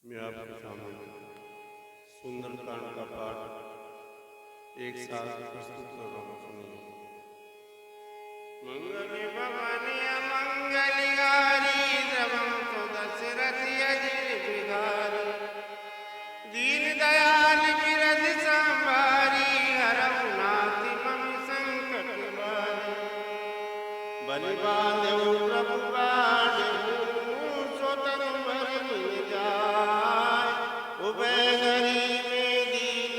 मैं आपके सामने सुंदरकांड का पाठ एक साथ प्रस्तुत कर रहा हूँ। सुनिए। मंगल भवानी मंगलहारी द्रवम सुदशरथि अजिर विहारी दीन दयाल गिरधि संभारी हरहु नाथ मम संकट बारी बलि बांधउ प्रभु बांधउ सोतन भर मिल जाय उभय घरी में दीन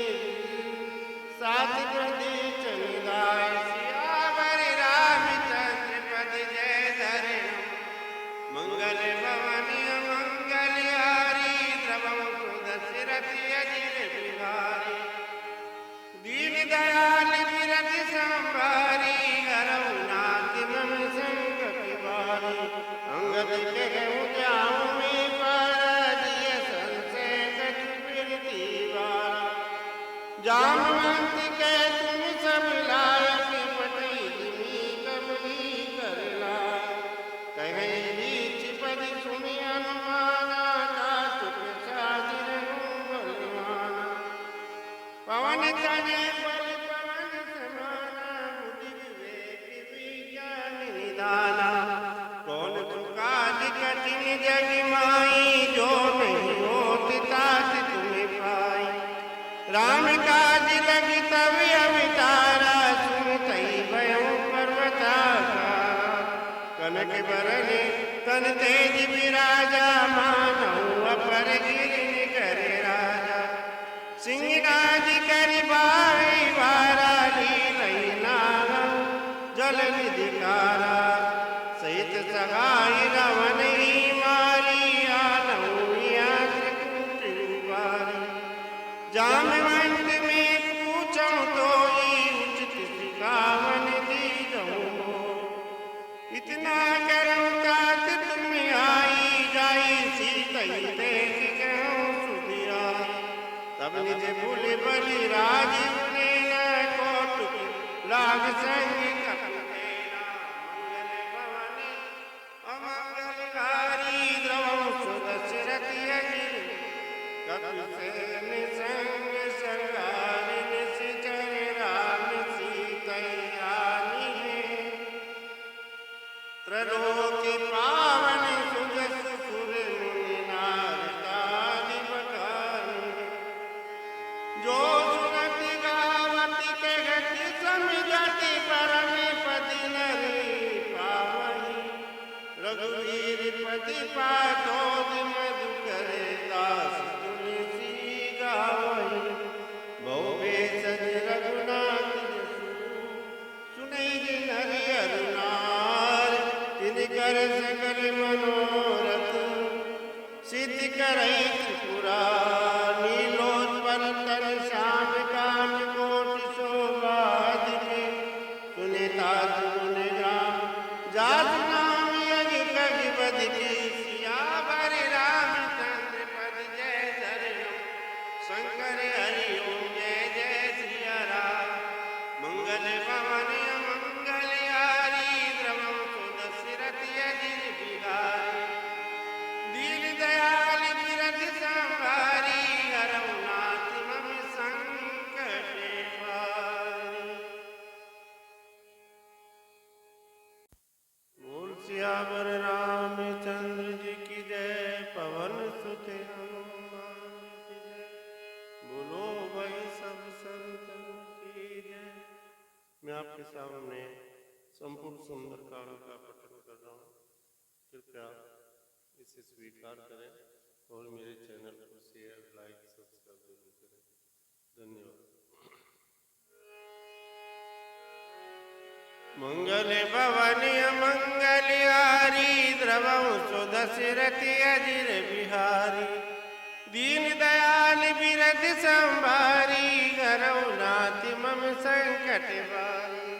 साथ प्रति चल गाय सियावर रामचंद्र पद जय धरे मंगल भवनी मंगलहारी द्रवम सुदशरथि अजिर विहारी दीन दयाल गिरधि संभारी हरहु नाथ मम संकट बारी अंगद कहूँ जाऊँ मैं पारदिय संशय कछु फिरती बारा जामवंत के तुम सब लायक पटई जिमी कमली कर लाय कहे रीच पद सुनि अनुमाना कातुक साजिर बलवाना पवन तने बल पवन समाना बुद्धि विवेक विज्ञान निदाना कौन काज कठिन जग माई जो नहीं होत तात तुम्हें पाई राम काज लगी तब अवतारा सुनतई भयउ पर्वताकारा कनक बरन तन तेज विराजा मानऊ अपर गिरिन करे राजा सिंहराज करि बाई बारा लीलई नारम जल निधिकारा सहित सहाय रावण ही मारी आनऊ त्रिकूट बारी जामवंत में पूछऊँ तो उचित सिखावन दीजऊँ इतना करऊँ तात तुम आई जाई सीतई देख कहूँ सुधियाई तब निज भूल बलि राज ने न कौतुक लाग संग कपि देना मंगल भवनी अमंगलहारी द्रवम सुदशरथि अजिर कपिसेन संग संगारि निश्चर राम सीतैयानि त्रलोक पावन सुजस सुर मुनि नारदादि बखानि जो सुनति गावति कहति समझति परम पति नरि पावहि रघुवीर पति पातोद मधुकर दास तुलसी गावहि बहु भेषज रघुनाथ जसु सुनई जिन हरि अरुनार तिनकर सकल मनोरथ सिद्धि करई त्रिपुरारी नीलोत्पल तन श्याम कांत कोटि शोभा दिखे सुने तात गुण राम जातु नाम यज्ञ कवि बदकी सियावर रामचंद्र पद जय धरे शंकर हरि ओम जय जय सिया राम मंगल भवनी मंगलहारी द्रवम सुदशरथि अजिर विहारी दीन दयाल गिरधि संभारी हरहु नाथ मम संकट बारी बोल सियावर रामचंद्र जी की जय पवन सुत हनुमान की जय बोलो भाई सब संतन की जय। मैं आपके सामने संपूर्ण सुंदरकांड का पठन कर रहा हूँ। कृपया इसे स्वीकार करें और मेरे चैनल को शेयर लाइक सब्सक्राइब जरूर करें। धन्यवाद। मंगल भवनी मंगलहारी द्रवम सुदशरथि अजिर विहारी दीन दयाल बिरधि संभारी हरहु नाथ मम संकट बारी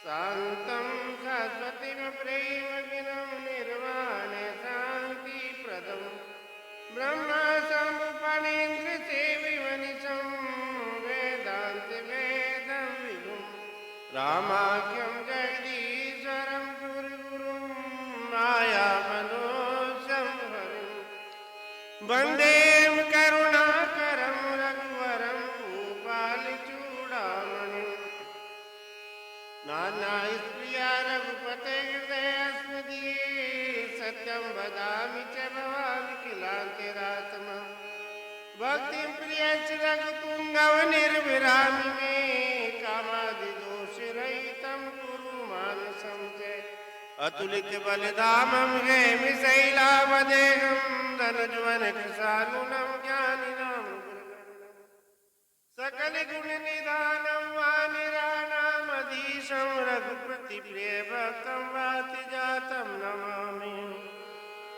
शांतं शाश्वतीं प्रेम गिनं निर्वाण शांति प्रदं ब्रह्म समुपनीन्द्र सेविमनिशं वेदांत वेदं विभुं रामाख्यं जगदीश्वरं गुरुं माया मनोजं हरिं वंदेम करुणाकरं रघुवरं भूपाल चूड़ामणि नाना स्प्रिया रघुपते हृदयस्मदीये सत्यं वदामि च भवामि किलान्तिरात्मम् भक्तिं प्रियश्च रघुपुङ्गव निर्विरामि मे कामादिदोषरहितं कुरु मानसं च अतुलित बलधामं हेमि शैलावदेहं धनुज्वन कृशानुनं ज्ञानिनां सकल गुण निधानं वानिराणामधीशं रघुपति प्रिय भक्तं वाति जातं नमामि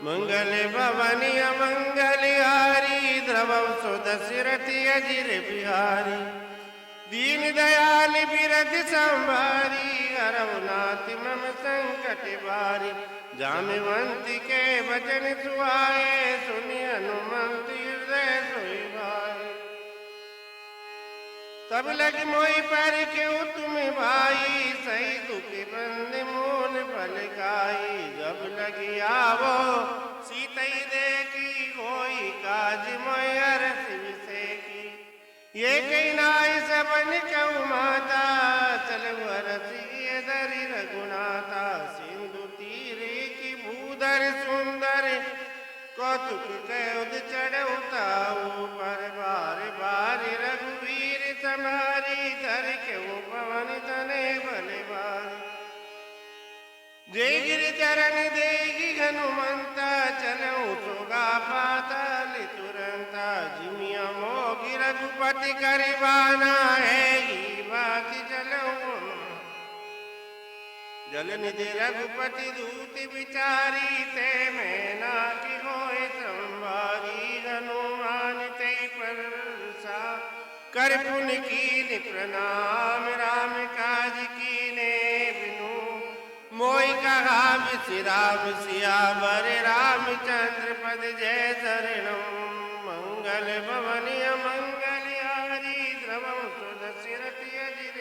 मंगल भवनि अमंगलहारी द्रवं सुदशरथि अजिर बिहारी दीन दयाल बिरध संभारी हरहुनाथ मम संकट बारी जामिवंत के वचन सुहाए सुनि हनुमंत हृदय सोई भाई तब लग मोहि पर क्यों तुम भाई सही दुख बंद मोन फल गाई जब लगी आवो सीतई देखी होई काज मोयर विषेकी ये कही नाई सबन कहु माता चल वरसी धरि रघुनाथा सिंधु तीरे की भूधर सुंदर कौतुक कौद चढ़उताऊ पर बार बार रघुवीर समारी धर क्यों पवन तने भले बारी जय गिरि चरण देगी हनुमंता चलऊं सोगा पाताल तुरंता जिमिया मोगी रघुपति करिबाना है ही बात चलऊं जल निधि रघुपति दूत विचारी ते मैं ना की होए संवारी हनुमान ते परसा कर पुन कीन प्रणाम राम काज कीने बिनु मोहि कहा विसिराम सियावर रामचंद्र पद जय शरणम मंगल भवनि अमंगलहारी द्रवं सुदशरथि अजिर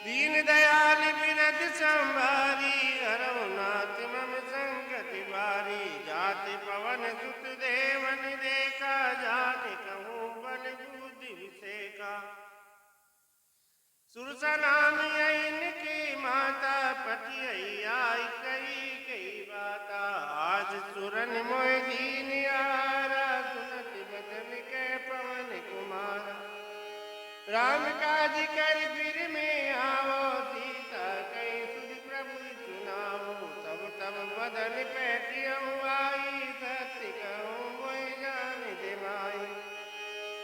दीन दयाल बिरध संभारी हरहुनाथ मम संकट बारी जाति पवन सुत देवन देखा जाति कहूँ बल बुद्धि विषेका सुरसा नाम इनकी माता पति आई कई बाता आज सुरन मोह दीन आरा सुनत बदन के पवन कुमारा राम काज कर फिर में आवो सीता कई सुध प्रभु सुनाओ तब तब बदन पैटियम आई सत्य कहूँ मोह जान दिमाई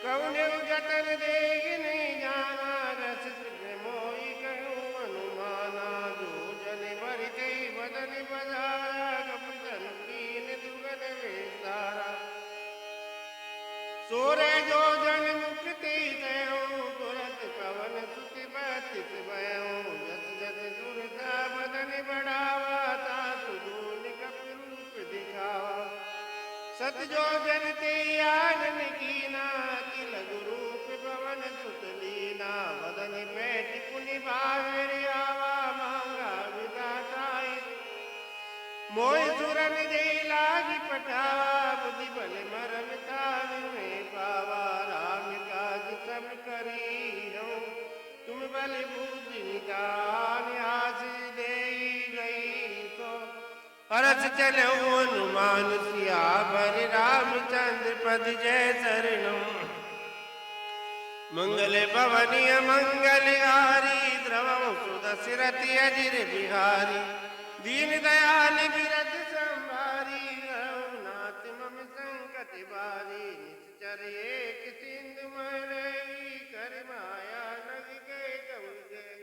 कौन जतन देगी नहीं जाना रस मोही कहूँ अनुमाना जो जन भर गई बदन बजारा कपन कीन दुगन विस्तारा सोरे जो जन मुक्ति गयो तुरंत पवन सुति बतिस भयो जस जस सुरता बदन बढ़ावा तासु दून कप रूप दिखावा सत जो जन ते आनन कीना तिलक रूप पवन सुत लीना बदन बैठ पुनि भावेर आवा मांगा विधाताई मोय सुरन दे लाग पठावा बुद्धि बल मरम तान में पावा राम काज सब करी हो तुम बल बुद्धि निदान आज दे गई तो हरस चलो हनुमान सियावर रामचंद्र पद जय शरणम मंगल भवनि अमंगलहारी द्रवं सुदशरथि अजिर बिहारी दीन दयाल बिरध संभारी रघुनाथ मम संकट बारी निश्चर एक सिंधु मरई कर माया नग गए गम गए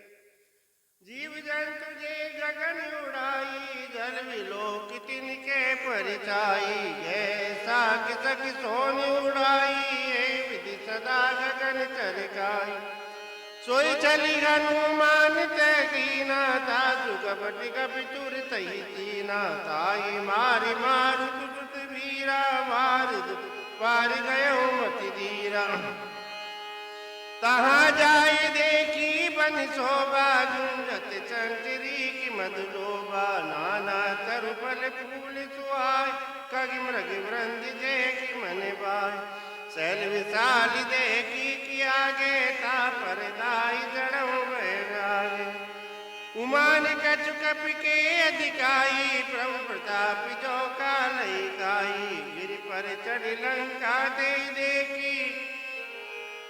जीव जंतु जे गगन उड़ाई जल विलोक तिनके परिचाई ऐसा किसक सोन उड़ाई है विधि सदा गगन चरकाई सोई चली हनुमान ते कीना तासु कपटि कपिचुर तही तीना ताई मारी मारु कुट वीरा मार पार गयो मति धीरा तहाँ जाय देखी बन शोभा झुंझत चंचरी की मधुलोभा नाना तरु फल फूल सुहाय खग मृग वृंद देखी मन बाय शैल विशाल देखी कि आगे ता परदाई जड़ों बैरागे उमान कछु कपि के अधिकाई प्रभु प्रताप जो कालई गाई गिर पर चढ़ लंका दे देखी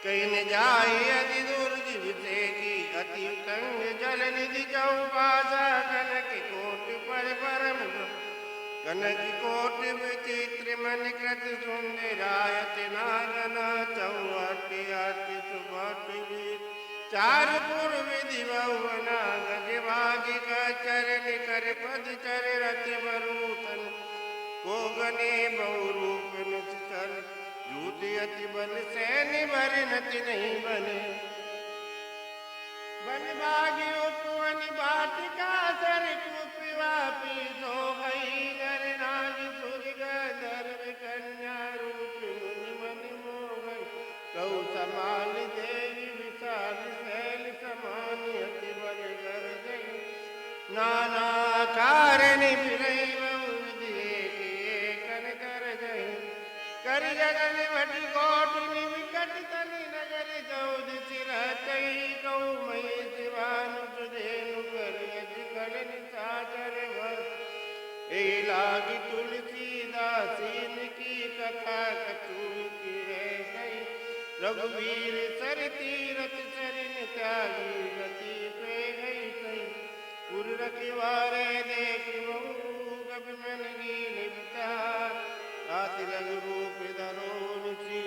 कहीं न जाए अति दुर्जिव की अति तंग जल निधि जाऊ बाजा कनक कोट पर परम कनक कोट विचित्र मन कृत सुंदरायत नागना चौअट अट सुबट चार पूर्व दिवना गजवाग का चरण कर पद चर रथ बरूतन को गने बहुरूप निश्चल जूत अति बल सैन भर नति नहीं बने बन बागी उपवन बाटिका सर कुपिवापी सो गई नर नाग सुरग धर्म कन्या रूप मुनि मन मोहन कौ समान देवी विशाल शैल समान अति बल कर गई नाना कारण फिरई कन कर गई कर जगन भट कोट निकट तनि नगर जौद सिरतई कौ मई शिवानु सुधेनु कर यज कलन सागर भर ए लागी तुलसीदासीन की कथा कचूर की रह गई रघुवीर सर तीरथ चरण त्यागी गति पे गई सही पुर रखवारे देख बहु कब मन गीन विचार आति लघु रूप धरो ऋषि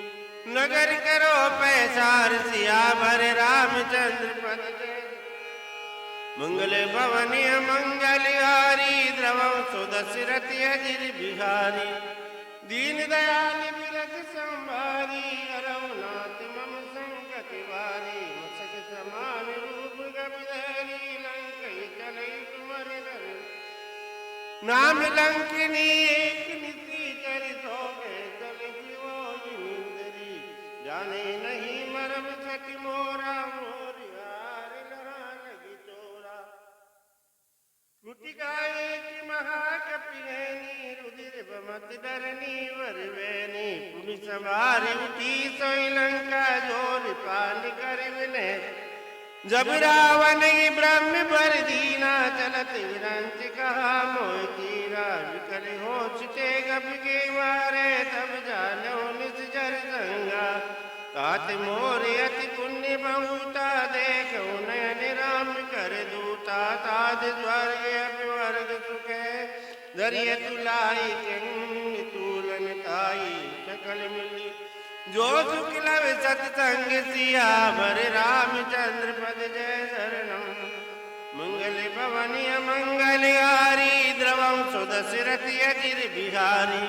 नगर करो पैसार सियावर रामचंद्र पद जय मंगल भवनी मंगलहारी द्रवं सुदशरथ अजिर बिहारी दीन दयाल बिरज संभारी अरवनाथ मम संकट वारी मसक समान रूप गबधरी लंकई चलई तुमर नर नाम लंकिनी एक निसी कर सोगे चल जीवो इंद्री जाने नहीं मरम छठ मोरा मोरियार लहा लगी चोरा गुटिकाए की महाकपिनी रुधिर बमत डरनी वरवेनी पुलिस सवारी उठी सोई लंका जोर पाल कर विने जब रावण ब्रह्म भर दीना चलत विरंच कहा मोह तीरा विकल हो छुटे गप के मारे तब जानो निजर संगा तात मोर अति पुण्य बहुता देखो नयन राम कर दूता ताज स्वर्ग अपवर्ग सुख दरिय तुलाई तूलन ताई सकल मिली जो सुख लव सत्संग सियावर रामचंद्र पद जय शरणम मंगल भवनी मंगलहारी द्रवं सुदशरथ अजिर बिहारी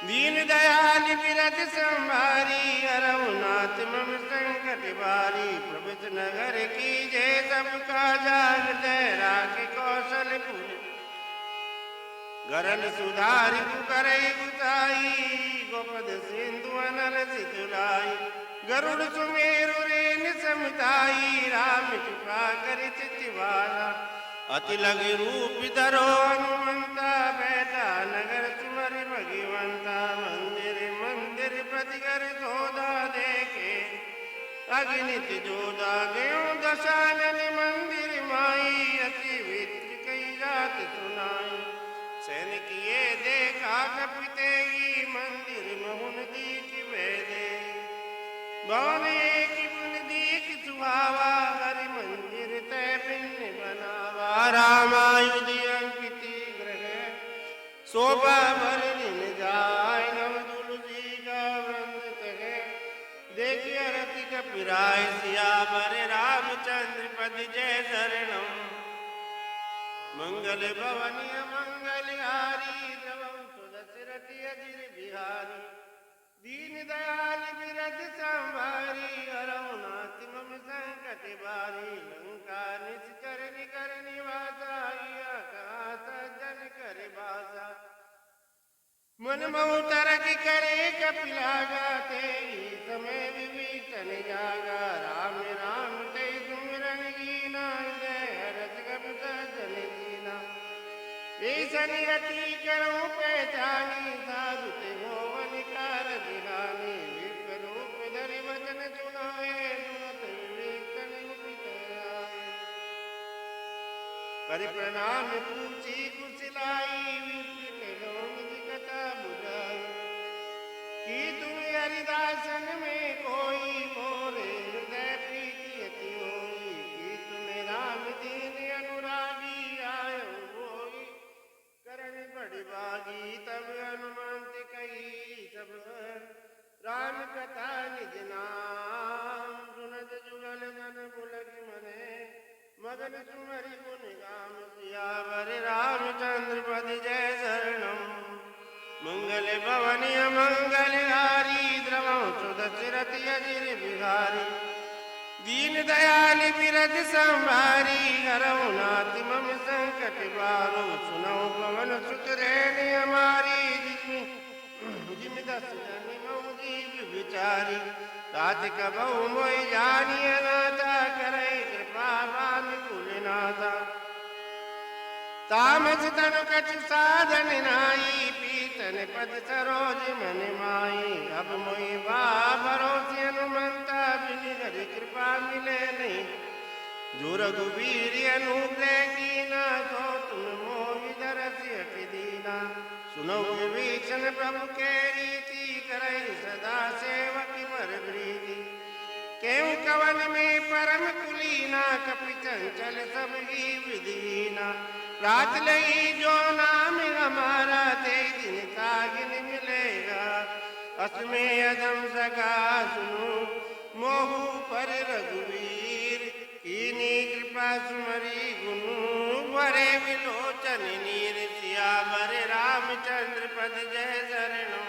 दीन दयाल बिरज संभारी अरवनाथ मम संकट बारी प्रभुत नगर की जय सबका जान जय राख कौशलपुर गरल सुधारि करई गुसाई गोपद सिंधु अनल सितुलाई गरुड़ सुमेरु रेन समताई राम कृपा कर चितिवाला अति लगे रूप धरो हनुमंता बैठा नगर सुमर भगवंता मंदिर मंदिर प्रतिगर जोधा देखे अग्नित जोधा गयो दशानन मंदिर माई अति वित्र कई रात सुनाई सैन किए देखा कपितेगी मंदिर मोहन दीख वेदे भवने की पुन दीख सुहावा हरि मंदिर तय पिन्न बनावा रामायुध अंकिति ग्रह शोभा भर दिन जाय नव तुलसी का वृंद कहे देखिए रति कपिराय सियावर रामचंद्र पद जय शरणम मंगल भवनी मंगलहारी द्रवं सुदशरथ अजिर बिहारी दीन दयाल बिरज संभारी अरवनाथ मम संकट बारी लंका निश्चर निकर निवासा कहा सज्जन कर बासा मन मऊ तरक करे कपिलागा ते समय विभीषण जागा राम राम ते सुमिरन कीना जय हरस कप सज्जन कीना विभीषण अति करूं पहचानी साधु ते मोहन कार दिहानी विप्र रूप धरि वचन सुनाए सुनत विभीषण मुकुट आए कर प्रणाम पूछी कुशलाई विप्र के निज कथा बुझाई कि तुम हरिदासन में कोई मोरे हृदय प्रीति अति होई कि तुम्हें राम दीन अनुरागी आयो होई करण बड़ी बागी तब हनुमंत कही सब राम कथा निज नाम सुनत जुगल मन बुलग मने मगन सुमरि गुण गाम सियावर रामचंद्र पद जय शरणम मंगल भवन मंगल हारी द्रवं सुदशरथ अजिर बिहारी दीन दयाल बिरज संभारी हरऊ नाथ मम संकट बारो सुनऊ पवन सुत रैन हमारी जिम दस जन मऊ जीव विचारी तात कबहु मोहि जानिय नाथा करे कृपा बान कुलनाथा तामस तनु कछु साधन नाई पीतन पद सरोज मन माई अब मोहि बा भरोसे हनुमंता बिन हरि कृपा मिले नहीं जो रघुवीर अनुग्रह कीना तो तुम मोहि दरस हटि दीना सुनो विभीषण प्रभु के रीति करई सदा सेवक पर प्रीति केहू कवन में परम कुलीना कपि चंचल सब ही विधीना रात लई जो नाम हमारा ते दिन तागिन मिलेगा असमें अदम सगा सुनो मोहु पर रघुवीर कीनी कृपा सुमरी गुनु भरे विलोचन नीर सियावर रामचंद्र पद जय शरणम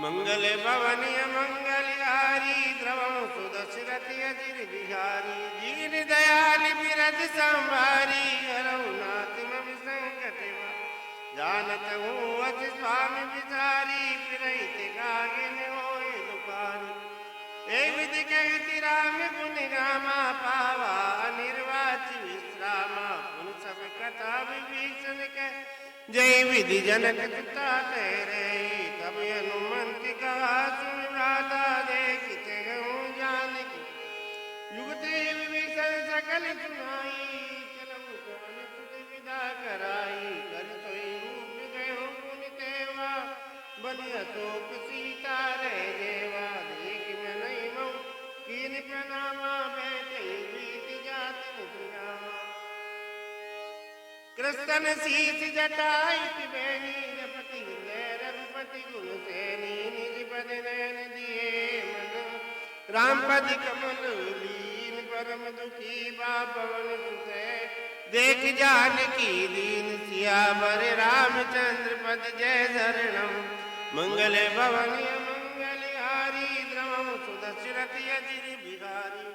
मंगल भवन मंगल हारी द्रवं सुदशरथ अजिर बिहारी दीन दयाल बिरज संभारी हरऊ नाथ मम संकट जानत हूँ अति स्वामी विचारी फिरहित गागिन होए दुपारी ए विधि कहती राम गुण गामा पावा निर्वाच विश्रामा पुन सब कथा विभीषण के जय विधि जनक पिता तेरे तब हनुमंत कहा सुन राधा देखते हूँ जानकी युगते विभीषण सकल सुनाई चलऊ कवन सुत विदा कराई कर सोई रूप गयो पुन तेवा बलि अशोक सीता रह देवा देख मैं नहीं मऊ कीन प्रणामा बैठे बीत जात निगामा कृष्ण शीस जटाई बेनी जपति रघुपति गुण सेनी निज पद नैन दिए मन राम पद कमल लीन परम दुखी बापवन सुते देख जानकी दीन सियावर रामचंद्र पद जय शरणम मंगल भवन मंगल हारी द्रवं सुदशरथ अजिर बिहारी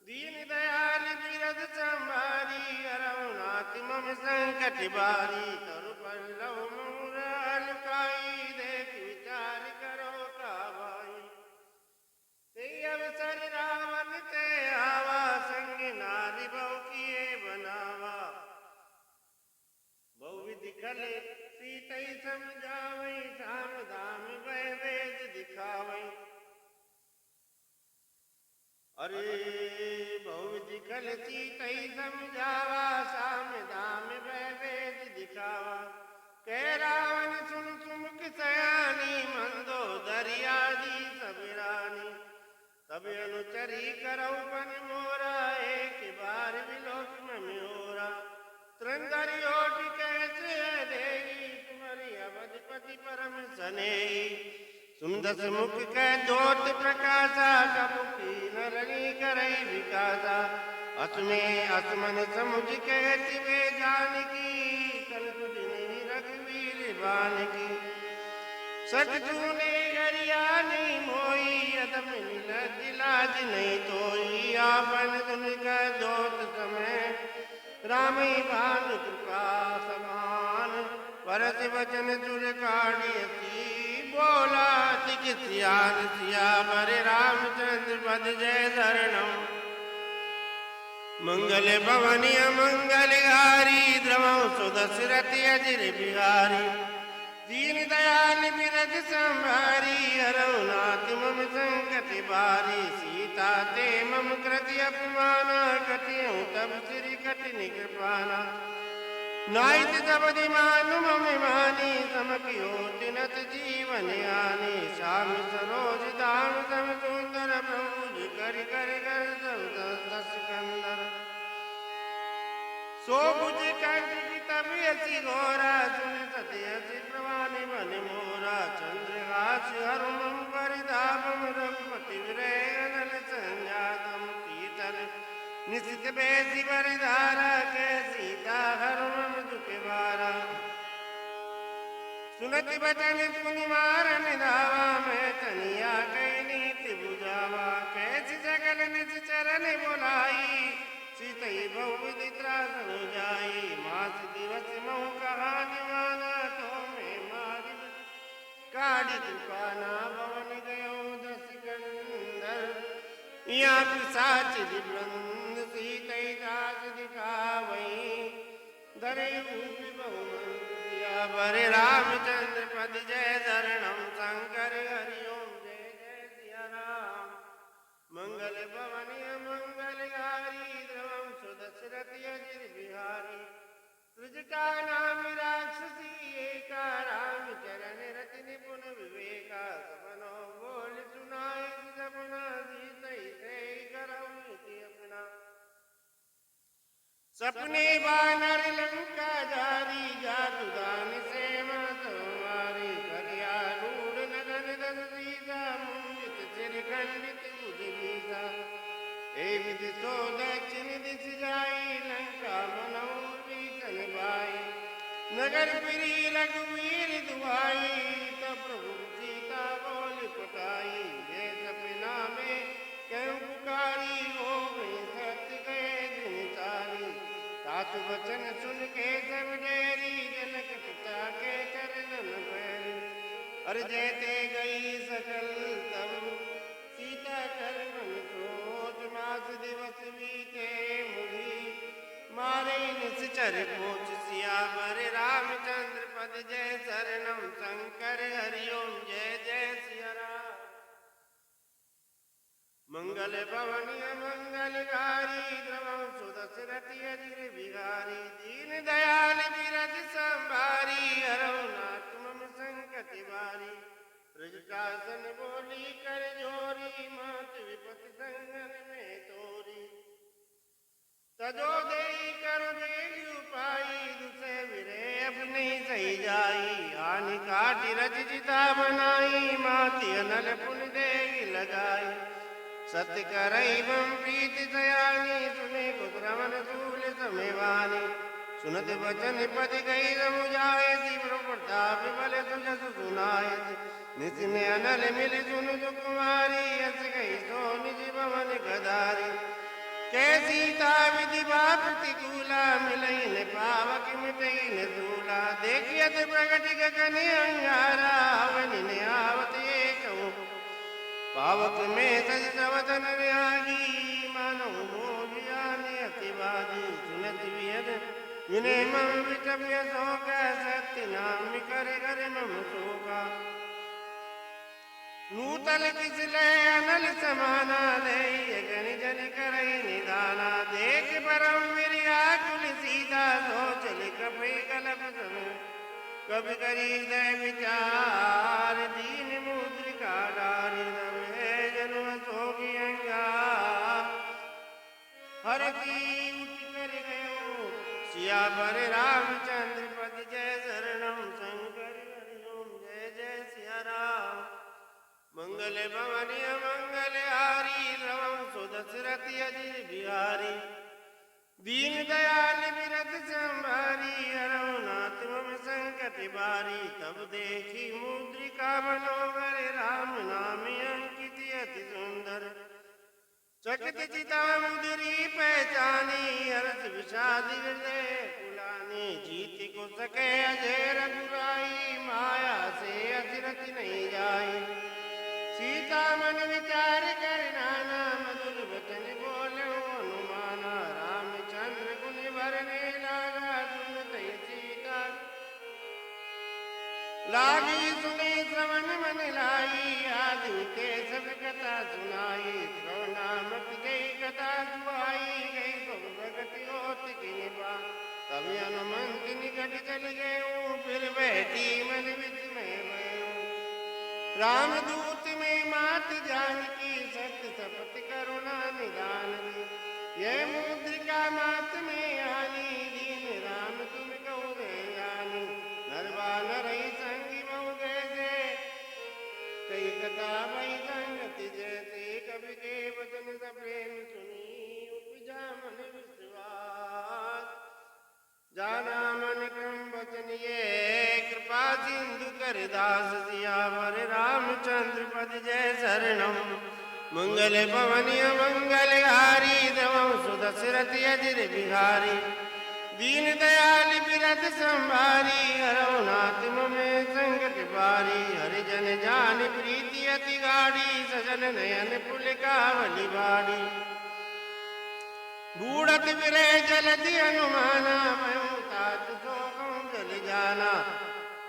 दीन दयाल बिरज संभारी हरऊ नाथ मम संकट बारी तरु पल्लव मूरल काई देख विचार करो काबाई ते अवसर रावण ते आवा संग नारी बहु किए बनावा बहुविधि कल सीतई समझावई साम दाम वह वेद दिखावई अरे बहुविधि कल सीतई समझावा साम दाम वह वेद दिखावा कह रावण सुन सुमुख सयानी मंदो दरियादी सबरानी तब अनुचरी करऊ पन मोरा एक बार विलोक मोरा त्रंदरी ओट कैसे देगी तुम्हारी अवधपति परम सनेही सुंदस मुख कै ज्योत प्रकाशा कबुकी नरणी करई विकासा असमें असमन समुझ के तिवे जानकी कल तुझ नहीं रघुवीर बान की सच तूने गरिया नहीं मोई अदम मिलत लाज नहीं तोई आपन तुन का ज्योत समय रामी भान कृपा समान परस वचन तुर काढ़ी बोला सियावर रामचंद्र पद जय शरणम मंगल भवनी मंगलहारी द्रवं सुदशरथि अजिर बिहारी दीन दयाल बिरज संभारी हरौ नाथ मम संकट बारी सीता ते मम कृति अपमाना कटियं तब श्री कटिनि कृपाना नाहित तबदि मानु मम मानी समकियो तिनत जीवन हानि श्याम सरोज दाम सम सुंदर प्रभु कर कर कर दस कंदर सो बुझ कंठ तब असी घोरा सुन सत्य असी प्रवानि मन मोरा चंद्रहास हरुमं परितापम रघुपति विरय अनल संजातम कीर्तन निशित बेसी बरधारा के सीता हरुमं दुख बारा सुनति बचन सुनि मारन धावा मैं तनिया कई नीति बुझावा कैसी जगल निज चरण बुलाई सीतई बहुविधि त्रास हो जाई मास दिवस महु कहानी माना तो मैं मारी काढ़ी दुकाना भवन गयो दस कंदर या पिशाच दिवृंद सीतई दास दिखावई धरे भूमि बहुमंदिया बरे रामचंद्र पद जय शरणम शंकर हरिओम जय जय सिया राम मंगल भवनी मंगलहारी द्रवं सुदशरथि अजिर बिहारी सृजटा नाम राक्षसी एका राम चरण रति निपुण विवेका सपनो बोल सुनाए सपना सीतई से करौ नीति अपना सपने बानर लंका जारी जादू दान से मारी करिया रूढ़ नगन दस सीता मुंजित सिर खंडित बुध बीसा ए विधि सो दक्षिण दिश जाई लंका मनौ भीषण बाई नगर फिरी रघुवीर दुआई तब प्रभु सीता बोल पटाई ये सपना में क्यों पुकारी हो गई सत्य गए दिन सारी सात वचन सुन के सब डेरी जनक पिता के चरणन पैरी अरे जैते गई सकल तब सीता कर मन क्रोध मास दिवस बीते मुझी मारे निश्चर पोच सियावर रामचंद्र पद जय शरणम शंकर हरिओम जय जय सिया राम मंगल भवनी मंगलहारी द्रवं सुदशरथि अजिर बिहारी दीन दयाल बिरज संभारी हरौ नाथ मम संकट बारी ब्रजटासन बोली कर जोरी मात विपति संगन में तोरी तजो देई कर देगी उपाई दुसे विरे अब नहीं सही जाई हानि काटी रच जिता बनाई माति अनल पुन देगी लगाई सत्य करई बम प्रीत दयानी सुने कुद्रमन सूल समेवानी सुनत वचन पद गई समुझाए तीव्र प्रताप बल तुझस सुनाए नित्य अनल मिल सुन सुकुमारी यस गई सो निज भवन गदारी कैसी विधि बाप प्रतिकूला मिलई न पावक मिटई न दूला देखियत प्रगट गगन अंगारा हवन ने आवत एकऊ पावक में सज सवदन व्यागी मानो मोहिया ने अतिवादी सुनत वियद विनय मम विचव्य सोगा सत्य नाम कर कर मम सोगा नूतल किसले अनल समाना ले गण जन करई निदाना देख परम विरिया कुल सीता सोचल कपि कलप समय कभी करी दे विचार दीन मुद्रिका डारी नवे जन्म सोगी अंगा हर की उठ कर गयो सिया पर रामचंद्र पद जय शरणम शंकर हरिओम जय जय सिया राम मंगल भवनी मंगलहारी द्रवं सुदशरथि अजिर बिहारी दीन दयाल बिरज संभारी हरौ नाथ मम संकट बारी तब देखी मुद्रिका मनोहर राम नाम अंकित अति सुंदर चकित चिता मुद्री पहचानी हर्ष विषाद हृदय कुलानी जीत को सके अजय रघुराई माया से असिरत नहीं जाई सीता मन विचार कर नाना मधुर वचन बोले हनुमाना राम लागी सुनी श्रवण मन लाई, आदि के सब कथा सुनाई। श्रवणामत गई कथा सुहाई, गई सब भगत होत की निभा। तभी हनुमंत निकट चल गए, फिर बैठी मन विच में भयो। रामदूत में मात जानकी, सत्य शपथ करुणा निदान दी। ये मुद्रिका मात में आनी, दीन राम तुम कहो ज्ञानी। नरवा नरई संगी बहु जैसे, कई कथा भई संगति जैसे। कवि के वचन सब प्रेम सुनी, उपजा मन विश्वास। जाना मन क्रम वचन ये, कृपा सिंधु कर दास। सियावर रामचंद्र पद जय शरणम। मंगल पवन मंगलहारी, देवं सुदशरथ अजिर बिहारी। दीन दयाल बिरथ संभारी, हरौ नाथ में संकट बारी। हरिजन जान प्रीति अति गाढ़ी, सजन नयन पुलकावली बाड़ी। बूढ़त बिरे जलधि हनुमाना, मैं तात सो कहूँ जल जाना।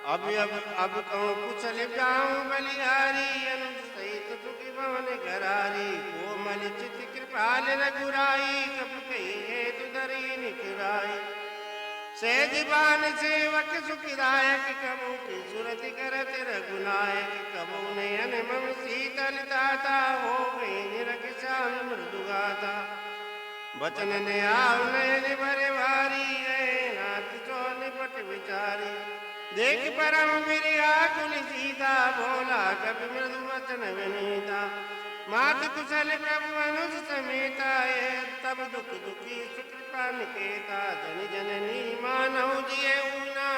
अब कहूँ कुशल जाऊँ बलिहारी, अनुज सहित सुखी भवन घरारी। कोमल चित कृपाल रघुराई, कब कही हेतु धरी निखराई। सहज बान सेवक सुखदायक, कबू की सुरति करत रघुनायक। कबू नयन मम शीतल ताता, हो गई निरख श्याम मृदु गाथा। बचन ने आव नयन भरे भारी, नाथ सो निपट विचारी। देख परम विरयाकुल सीता, भोला कपि मृदु वचन विनीता। मात कुशल कब अनुज समेता, तब दुख दुखी सुकृपा निकेता। जन जननी मानहु जिय ऊना,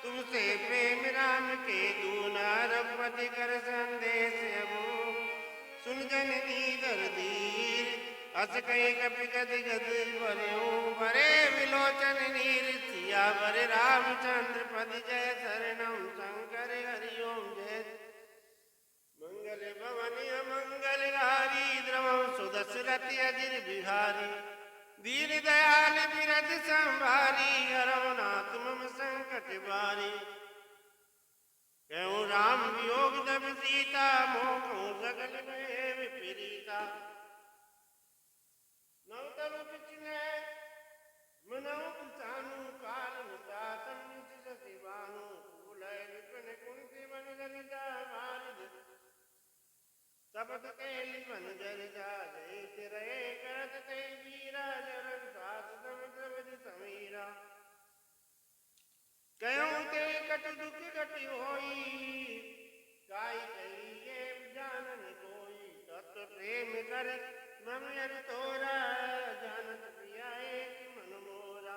तुमसे प्रेम राम के दूना। रघुपति कर संदेश अबो, सुन जननी दरदीर। अस कहीं कपि गद गद बरऊ, बरे विलोचन नीर। सियावर रामचंद्र पद जय शरणम। शंकर हरिओम जय। मंगल भवन मंगलहारी, द्रवं सुदशरथ अजिर बिहारी। दीन दयाल बिरथ संभारी, हरौ नाथ मम संकट बारी। कहूँ राम वियोग जब सीता, मोह कहूँ सगल में विपरीता। नव तनु पिछने मनऊ पिछानु, काल मुदातन निज सति बानु। फूलै विपिन कुंती वन जनिता मारिद, सबत केली वन जरिजा। जय तिरये करत ते वीरा, जरन साथ समुद्र विद समीरा। कहूँ ते कट दुख घटी होई, गाय कहिए जानन कोई। तत्व प्रेम कर मम यर तोरा, जानत प्रिया एक मन मोरा।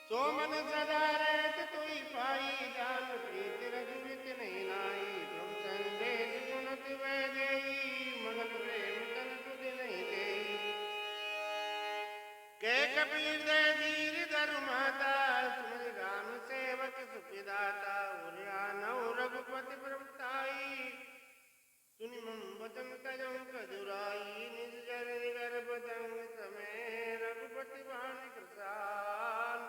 सो मन सदा रहत तुई पाई, जान प्रीत रघुवित नहीं नाई। प्रभु संदेश सुनत वै देई, मगन प्रेम तन तुझ नहीं देई। के कबीर दे धीर धरु माता, सुमन राम सेवक सुखदाता। उरियानौ रघुपति प्रभुताई, सुनि मम वचन तजौ कजुराई। निज जननि गर्भ दंग समय, रघुपति बाण कृसाल।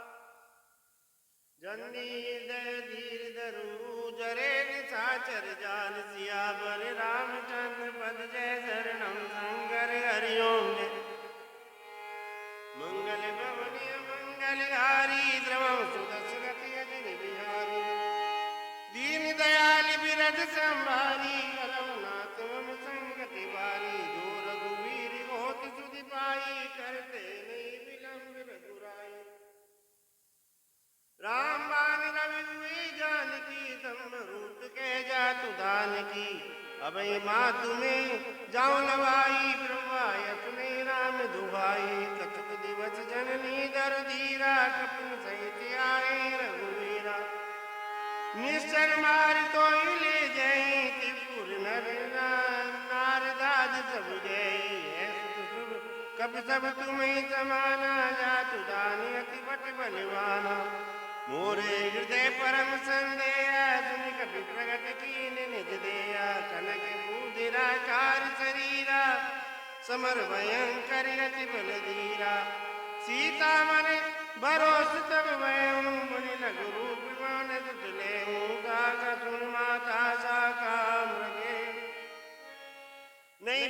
जननी दय धीर धरु, जरे निशाचर जाल। सियावर रामचंद्र पद जय शरणम। शंकर हरिओम जय। मंगल भवन मंगलहारी, द्रवं सुदशरथ अजिर बिहारी। दीन दयाल बिरथ संभारी, हरौ नाथ मम संकट बारी। जो रघुवीर होत सुधि पाई, करते नहीं विलंब रघुराई। राम बाण रवि हुई जानकी, तम रूप के जातु दानकी। अभय मातु में जाऊं लवाई, प्रभु आय सुने राम दुहाई। कछुक दिवस जननी दर धीरा, कपिन सहित आए रघुवीरा। निश्चर मार तो ले जय, त्रिपुर नर नारदाद सब जय। कब सब तुम्हें समाना, जातु दानी अति बट बलवाना। मोरे हृदय परम संदेह, सुनि कपि प्रगट कीन निज देया। कनक बूधिरा कार शरीरा, समर भयंकर अति बलधीरा। सीता मन भरोस तब भयं, मुनि लघु रूप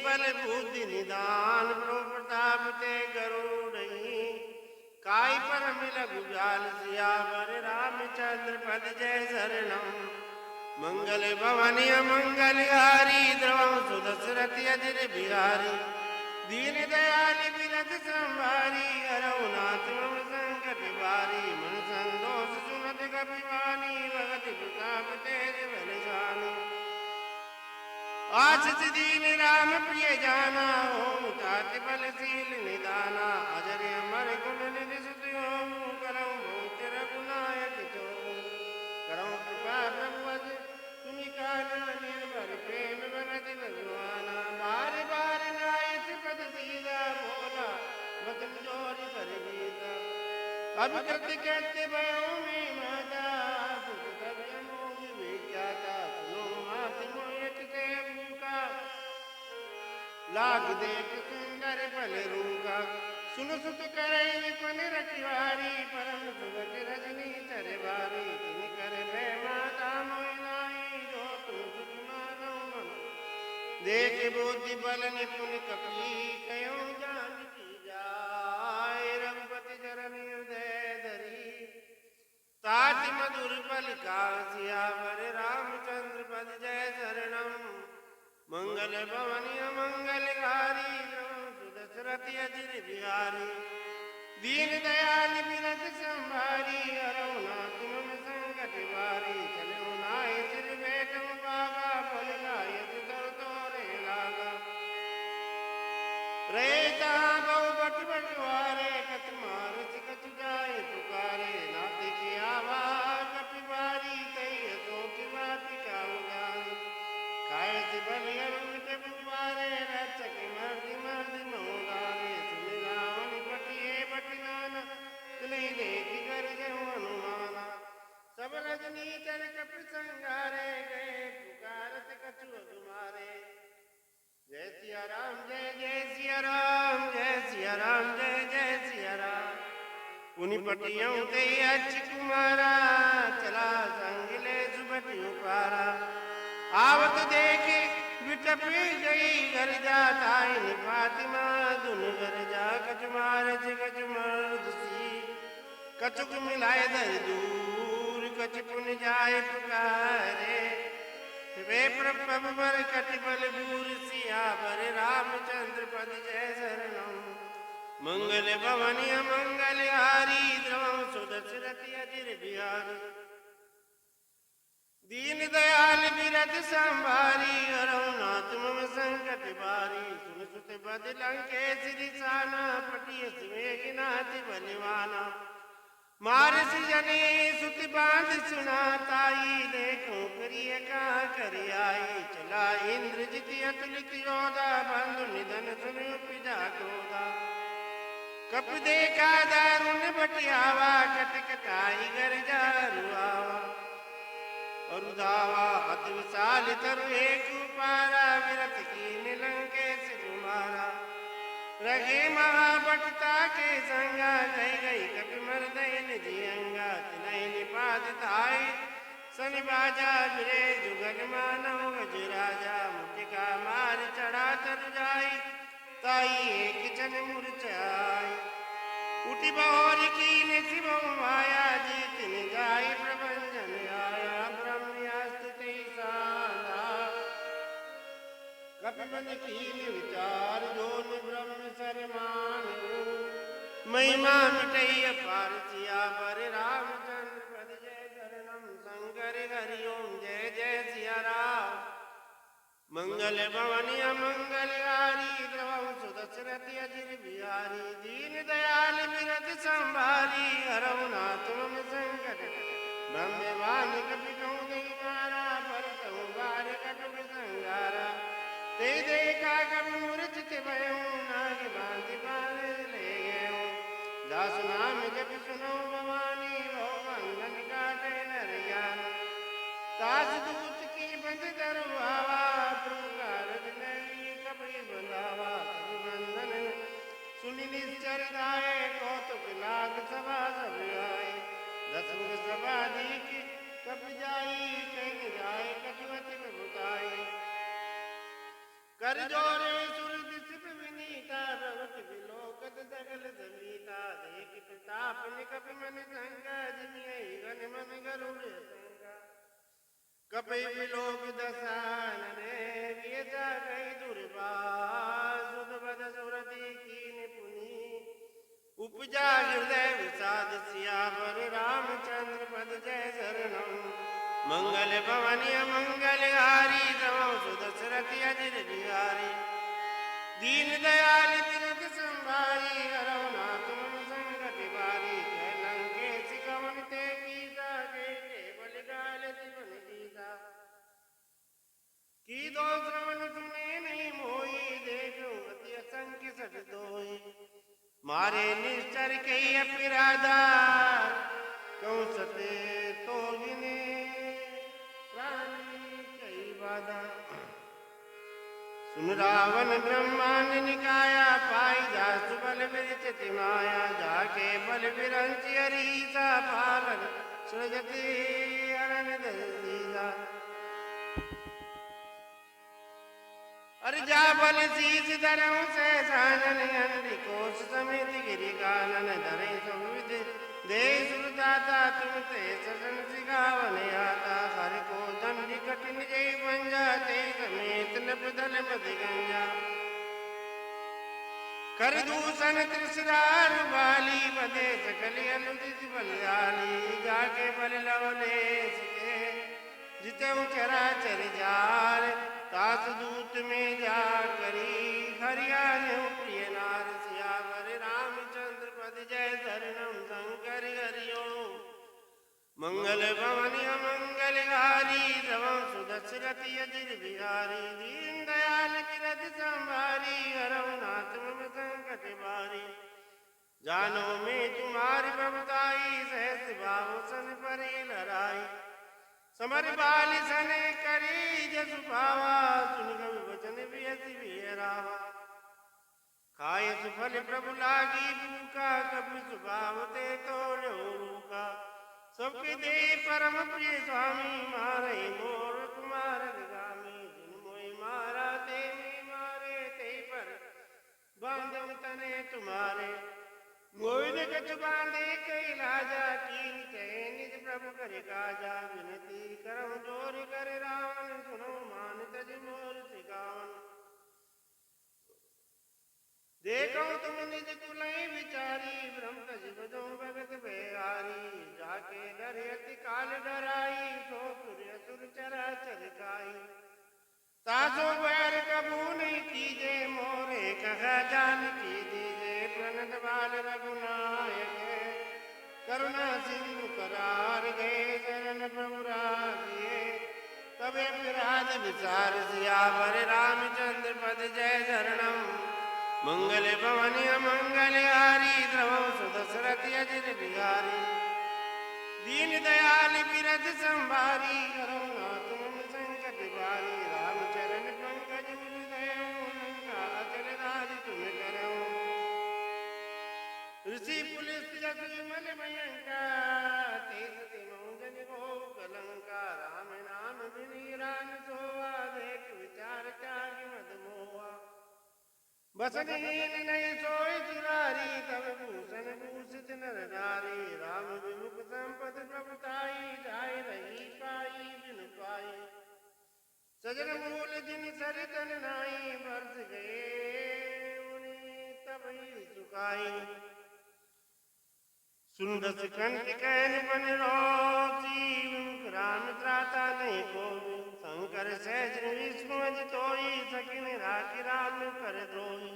बल बुद्धि निदान प्रभु प्रताप ते गरुड़ई काई परम लघु जाल सियावर रामचंद्र पद जय शरणम मंगल भवनी मंगलहारी द्रवम सुदशरथ अजिर बिहारी दीन दयाल बिरज संभारी हरउनाथ मम संकट बारी मन संतोष सुनत कपिवानी भगत प्रताप तेज बलशानी आशीष दीन राम प्रिय जाना ओम तात बलशील निदाना अजर अमर गुण निधि सुत ओम करम भूत रघुनायक जो करम कृपा प्रभु तुम्ही काना निर्भर प्रेम बनत भगवाना बार बार नायक पद सीधा बोला बदन जोर कर गीता अब कृत कहते भयो में माता सुख कव्य मोह विख्याता सुनो मात मोयत ते मुका लाग देख सुंदर बल रूका सुन सुत करे विपन रखवारी परम सुगत रजनी चर बारी तिन कर भय माता मोहिनाई जो तुम सुख मानो मन देख बुद्धि बल निपुण कपी कयो जान की जाय रघुपति चरण हृदय धरी ताति मधुर बल का सियावर रामचंद्र पद जय शरणम मंगल भवनी मंगलहारी सुदशरथ अजिर बिहारी दीन दयाल बिरज संभारी हरउनाथ मम संकट बारी चलो नाय सिर बैठम बागा फल गायत दर तोरे लागा रहे जहाँ बहु बट बटवारे कछ मारस कछ जाए पुकारे नाथ की आवाज कपिवारी कही तो की बात का उदारी कायत बल अरुण के बुवारे रचक मर्दि मर्दि मोदारे सुन रावण पटिए बटनाना तुलई देखी कर जय हनुमाना सब रजनी चर कपि संगारे गए पुकारत कछु अगुमारे जय सिया राम जय जय सिया राम जय सिया राम जय जय सिया राम उन्हीं पटियों ते अच कुमारा चला संग ले सुबटियों पारा आवत देखे विटपी गई घर जाता फातिमा दुन घर जा कच मारच कच मर्दसी कचुक मिलाए दर दूर कच पुन जाए पुकारे वे प्रभु बर कट बल बूर सियावर रामचंद्र पद जय शरणम मंगल भवनी मंगलहारी द्रवम सुदशरथ अजिर बिहारी दीन दयाल बिरज संभारी हरउनाथ मम संकट बारी सुन सुत बद लंकेश दिसाना पटिय मेघनाथ बलवाना मारस जने सुत बांध सुना ताई देखो करिय का कर आई चला इंद्रजित अतुलित योधा बंधु निधन सुन पिजा क्रोधा कप देखा दारुण बटियावा कटकटाई गर जारुआवा अरुधावा अति विशाल तरु एक पारा विरत की निलंकेश कुमारा रघे महाभटता के संगा गई गई कपि मर्दैन जियंगा तिनय निपात थाई सन बाजा बिरे जुगल मानव गजराजा मुटिका मार चढ़ा तर जाई ताई एक जन मूर्छाई उठी बहोर की शिव माया जीत निगाई प्रभंजन आया ब्रह्मयास्तुति साधा कपिबन कीन विचार जोन ब्रह्म सरमान महिमा मिटई अपार सियावर रामचंद्र पद जय शरणम शंकर हरि ओम जय जय सिया राम मंगल भवनी मंगलहारी द्रवम सुदशरथ अजिर बिहारी दीन दयाल बिरज संभारी हरउनाथ मम संकट ब्रह्मवान कपि कहूँ नहीं मारा भरतहु बार कटुक संगारा ते देखा कपि मूर्छित भयहूँ नाग बांधि बाल ले गए दास नाम जप सुनो भवानी भो बंधन काटे नर ज्ञान दास दूत की बंद दरवावा बंधावा बंधन सुनि निश्चर दाए कौतुक लाग सभा सब आए दस मुख सभा दीक कप जाई कहीं जाए कटवत बुताई कर जोरे आपने कपि मन संगा जिमियै घन मन गरुड़ संगा कपि विलोक दसानने वियता गई दुर्वास सुध बद सुरति कीन पुनि उपजा हृदय विषाद सियावर रामचंद्र पद जय शरणम मंगल भवन मंगलहारी तमो सुदशरथि अजिर बिहारी दीन दयाल तिलक संभारी हरवनाथ मम संकट बारी कह लंकेश कवन ते कीसा के केवल गाल जीवन जीसा की दो श्रवण सुने नहीं मोई देखो अति असंख्य सठ दोई मारे निश्चर कई अपिराधा कहूँ सते तो गिने प्राणी कई बाधा सुन रावण ब्रह्मांड निकाया पाई जासु बल विरचित माया जाके बल विरंचि हरीसा पालन सृजति अरण दीदा अर जा बल शीस धरऊं से सानन अंडि कोश समेत गिरि कानन धरे सुविध दे सुरदाता तुम ते सजन सिगावन आता हर को दंडी कठिन जय पंजा ते समेत नपदल मद गंजा कर दूषण त्रिशरार वाली बदे सकली अनुदित बलियाली जाके बल लवले सिके जिते चराचर जाल तास दूत में जा करी हरियाणा प्रिय नार सियावर रामचंद्र पद जय शरणम शंकर हरिओम मंगल भवन मंगलहारी तव सुदशरथि अजिर बिहारी दीन दयाल किरत संभारी हरवनाथ मम संकट बारी जानो में तुम्हारी बबताई सहस भाव सन परे लड़ाई समर बाल सन करी जसु पावा सुन कवि वचन बियसि बियरावा खाए सुफल प्रभु लागी भूखा कपि सुभाव ते तोड़ो रूखा सबके दे परम प्रिय स्वामी मारे मोर कुमार गामी जिन मोहि मारा ते में मारे ते पर बांधव तने तुम्हारे मोहिन कछ बांधे कई लाजा कीन कहे निज प्रभु कर काजा विनती करम जोर कर रावण सुनो मान तज मोर सिगावन देखो तुम निज तुलई विचारी ब्रह्म तज बजो भगत बेहारी जाके डर अति काल डराई सो सुर असुर चरा चरकाई तासो बैर कबू नहीं कीजे मोरे कहा जान की दीजे प्रणत बाल रघुनायक करुणा सिंधु करार गए शरण प्रभु रागिए तबे विराज विचार सियावर रामचंद्र पद जय शरणम मंगल भवन मंगलहारी द्रव सुदशरथि अजिर बिहारी दीन दयाल बिरध संभारी करुणात मम संकट बारी रामचरण पंकज हृदय अचल राज तुम करो ऋषि पुलिस जग विमल भयंका तेज तिमोजन गो कलंका राम नाम विनीरान सोवा देख विचार त्याग मद मोहा बसनीन नहीं सोई दुरारी तब भूषण भूषित नर नारी राम विमुख संपद प्रभुताई जाय रही पाई बिन पाई सजन मूल जिन सरितन नाई बरस गए उन्हीं तब ही सुखाई सुंदस कंठ कहन बन रोची विमुख राम त्राता नहीं कोई शंकर सहज विष्णु अजितोई सकिन राखी राम कर द्रोही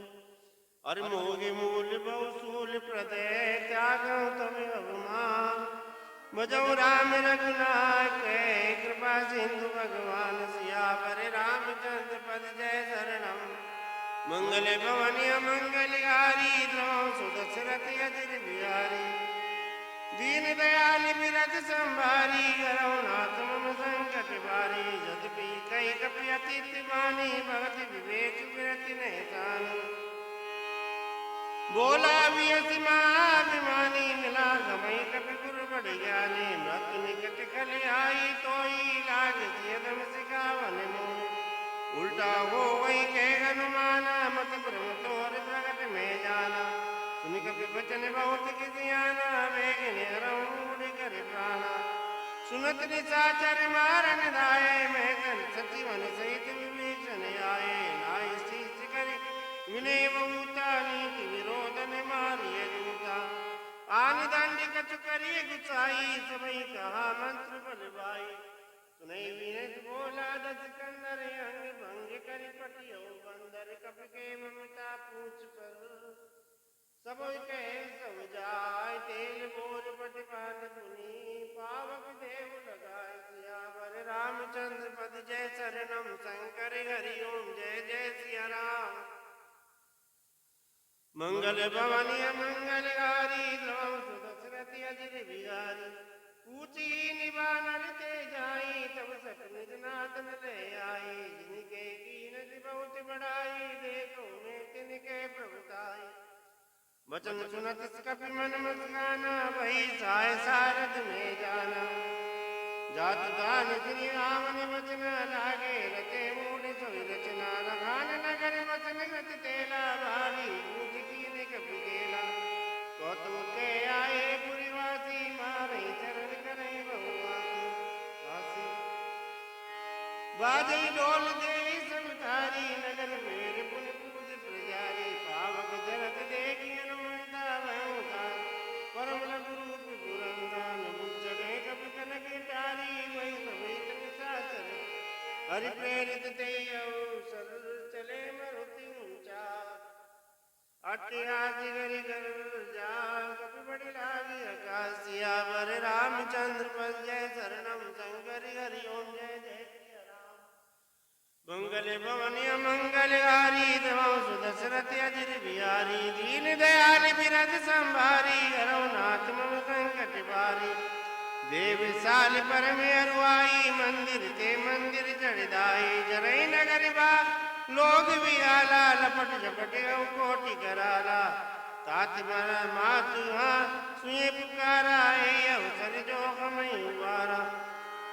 और मोहि मूल बहुसूल प्रदय त्यागं तब अवमान भजौ राम रघुनाथ कृपा सिंधु भगवान सियावर रामचंद्र पद जय शरणम मंगल भवन मंगलहारी द्रव सुदशरथि अजिर बिहारी दीन दयाल बिरध संभारी रघुनाथ मम संकट बारी यद्यपि कई कपि अतीत बानी भगत विवेक विरति नहीं जानी बोला वियस महाभिमानी मिला गमई कपि गुरु बढ़ ज्ञानी मृत्यु निकट खल आई तोई लाग यदम सिखावन मोह उल्टा हो वही कह हनुमाना मत ब्रह्म तोर प्रगट में जाना सुनि कपि वचन बहुत किसियाना सुनत निशाचर मारन राय महकन सचिवन सहित विभीषण आए नाय शीस करि विनय बहुता नीति विरोधन मारिय जूता आन दंड कछु करिय गुसाई सबई कहा मंत्र बलवाई सुनई विनत बोला दस कंदर अंग भंग करि पटियो बंदर कप के ममता पूछ पर सब कहे सब जाय तेल बोर पटिपान धुनी पावक देव लगाय सियावर रामचंद्र पद जय शरणम शंकर हरि ओम जय जय सिया राम मंगल भवनी मंगलहारी द्रव सुदशरथि अजिर बिहारी पूछी निबानर ते जाई तब सत निज नादन ले आई जिनके कीनत बहुत बड़ाई देखो मैं तिनके प्रभुताई वचन सुनत कपि मन मस्काना वही साय सारद में जाना जात दान श्री राम ने वचन लागे रचे मूड सोई रचना रघान नगर वचन गत तेला भारी पूज कीन कपि केला गौतम के आए पुरीवासी मारे चरण करे बहुवासी बाजे डोल दे सब तारी नगर मेरे पुन पूज प्रजारी पावक जरत देखी अनुमंता बहुता परम लघु रूप पुरंदान मुझे कपि कनक टारी वही समेत निशाचर हरि प्रेरित ते अवसर चले मरुति ऊंचा अट्टहासी गरि कर जा कपि बड़ी लागी आकाश सियावर रामचंद्र पद जय शरणम शंकर हरि ओम जय जय मंगल भवनी मंगलहारी देव सुदशरथि अजिर बिहारी दीन दयाल बिरद संभारी हरनाथ मम संकट भारी देव साल पर मेरु आई मंदिर ते मंदिर जड़दाई जरई नगर बा लोग भी आला लपट झपट कोटि कराला तात मरा मातु हाँ सुए पुकारा अवसर जो हमें उबारा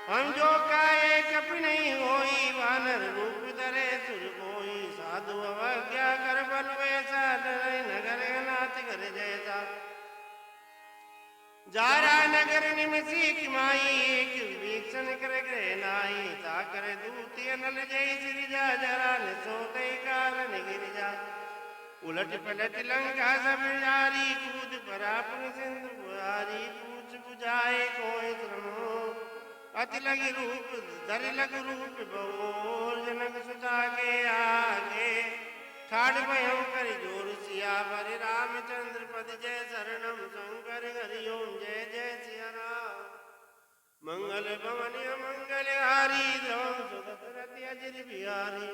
हम जो काये कपि नहीं होई वानर रूप धरे सुर कोई साधु अवज्ञा कर बल वैसा डरे नगर नाथ कर जैसा जारा नगर निमसी की माई एक विभीषण कर गए नाई ता कर दूती नल जय सिरिजा जरा न सोते कारण गिरिजा उलट पलट लंका सब जारी कूद परापुन सिंधु बुहारी पूछ बुझाए कोई श्रमो अति लगी रूप धरि लग रूप बोल जनक सुता के आगे ठाड़ भयं कर जोर सियावर रामचंद्र पद जय शरणम शंकर हरि ओम जय जय सिया राम मंगल भवनी मंगलहारी द्रव सुदशरथि अजिर बिहारी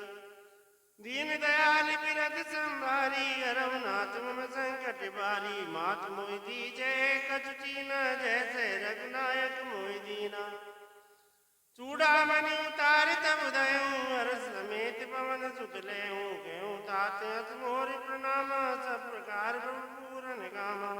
दीन दयाल बिरद संभारी रघुनाथ मम संकट बारी मात मोहि दीजे कछु चीना जैसे रघुनायक मोहि दीना चूड़ामणि उतार तब दयूं हर्ष समेत पवन सुत लेऊं कहूं तात हस मोर प्रणाम सब प्रकार पूरन कामा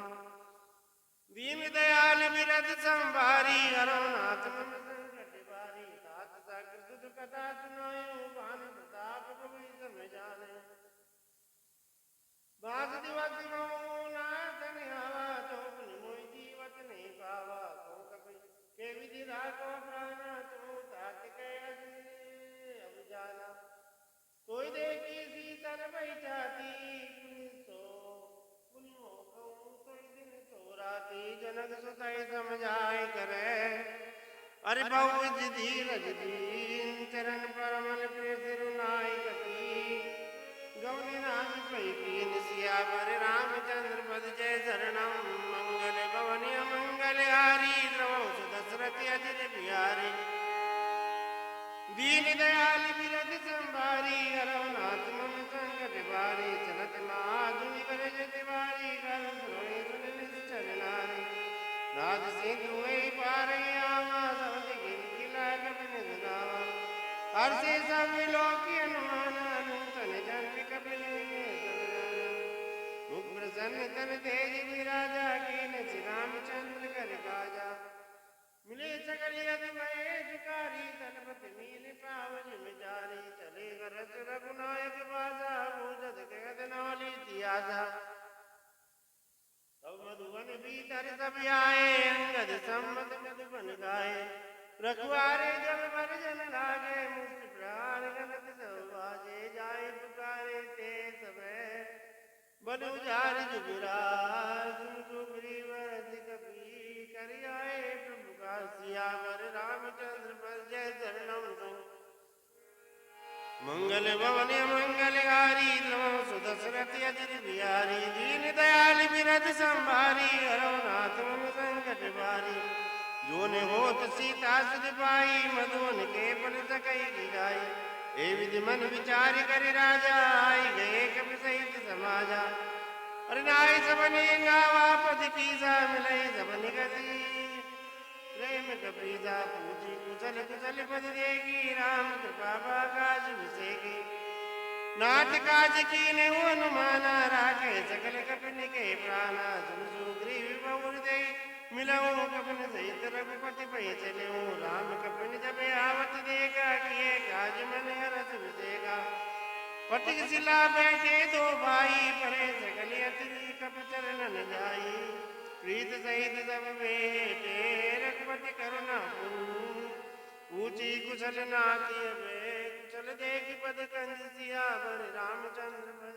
दीन दयाल बिरद संभारी हरनाथ मम संकट बारी तात सागर सुध कथा सुनायूं भान प्रताप कबि सम जाने बास दिवस नाथ निहावा चौपन मोहि जीवत नहीं पावा कहो कबि के विधि राखो प्राण कोई देखी सीतल बैठाती तो पुनियो कहूँ कोई दिन चोराती जनक सुतई समझाए करे अरे बहु धीरज दीन चरण परमल पे सिरुनाई कती गौनी नाम पई कीन सियावर रामचंद्र पद जय शरणम मंगल भवनी मंगलहारी द्रव सुदशरथि अजिर बिहारी दीन दयाल बिरद संभारी रघुनाथ मम संकट बारी चलत महाधुनि कर जतिवारी कर सुनि सुनि निश्चर नारी नाद सिंधु पार आवा सबद गिर खिला कपि निज गावा हर्षि सब लोक अनुमान नूतन जन्म कपि मुख प्रसन्न तन तेज विराजा कीन श्री रामचंद्र कर काजा मिले सकल यदि महेशकारी तलपति मील पावज मिजारी चले गरज रघुनायक बाजा भूजत कहत नवली तियाजा सब मधुबन भीतर सब आए अंगद सम्मत मधुबन गाए रखवारे जब वर्जन लागे मुक्त प्राण गलत सब बाजे जाए पुकारे ते समय बन उजार जुबिराज सुग्रीव कपी कर आए प्रभु का सियावर रामचंद्र पर जय चरणम मंगल भवन मंगलहारी नमो सुदशरथ अजित बिहारी दीन दयाल बिरद संभारी हरो नाथ मम संकट भारी जो ने होत सीता सुध पाई मधुन के पल सकई गिराई ए विधि मन विचार कर राजा आई गए कपि सहित समाजा अरे नाई सबने गावा पद कीसा मिले सबन गति प्रेम कपीजा पूजी कुशल कुशल पद देगी राम कृपा बाकाज विसेगी नाथ काज की ने हनुमाना राखे सकल कपिन के प्राणा सुन सुग्रीव बहुर दे मिलऊं कपिन सहित रघुपति पै चलऊं राम कपिन जब आवत देगा किए काज मन हरस विसेगा पटिक सिला बैठे दो भाई परे सकल अति कप चरणन जाई प्रीत सहित सब बेटे रघुपति करुणा ऊंची कुशल नाती कुशल देख पद कंज सियावर रामचंद्र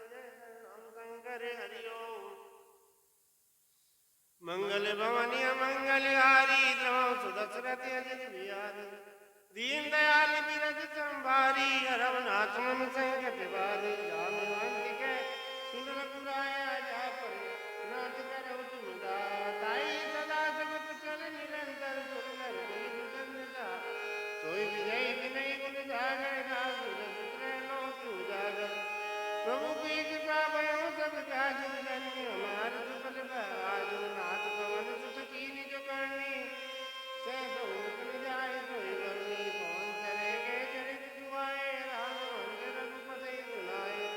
राम शंकर हरिओम मंगल भवनिय मंगलहारी द्रव सुदशरथ अजित बिहारी दीन दयाल बिरज संभारी रघुनाथ मम संकट भारी जामिवंत के सुंदर पुराया जा पर नाथ करो तुम दाताई सदा सब कुशल निरंतर सुंदर सुंदरता सोई विजय विनय गुण सागर दास सुत्र लो सुजागर प्रभु की कृपा भयो सब काज जन हमार सुफल बाज नाथ पवन सुत कीन जो करनी से बहु जाय सोई करनी पवन चले के चरित जुआए राम मंत्र रघुपति सुनाए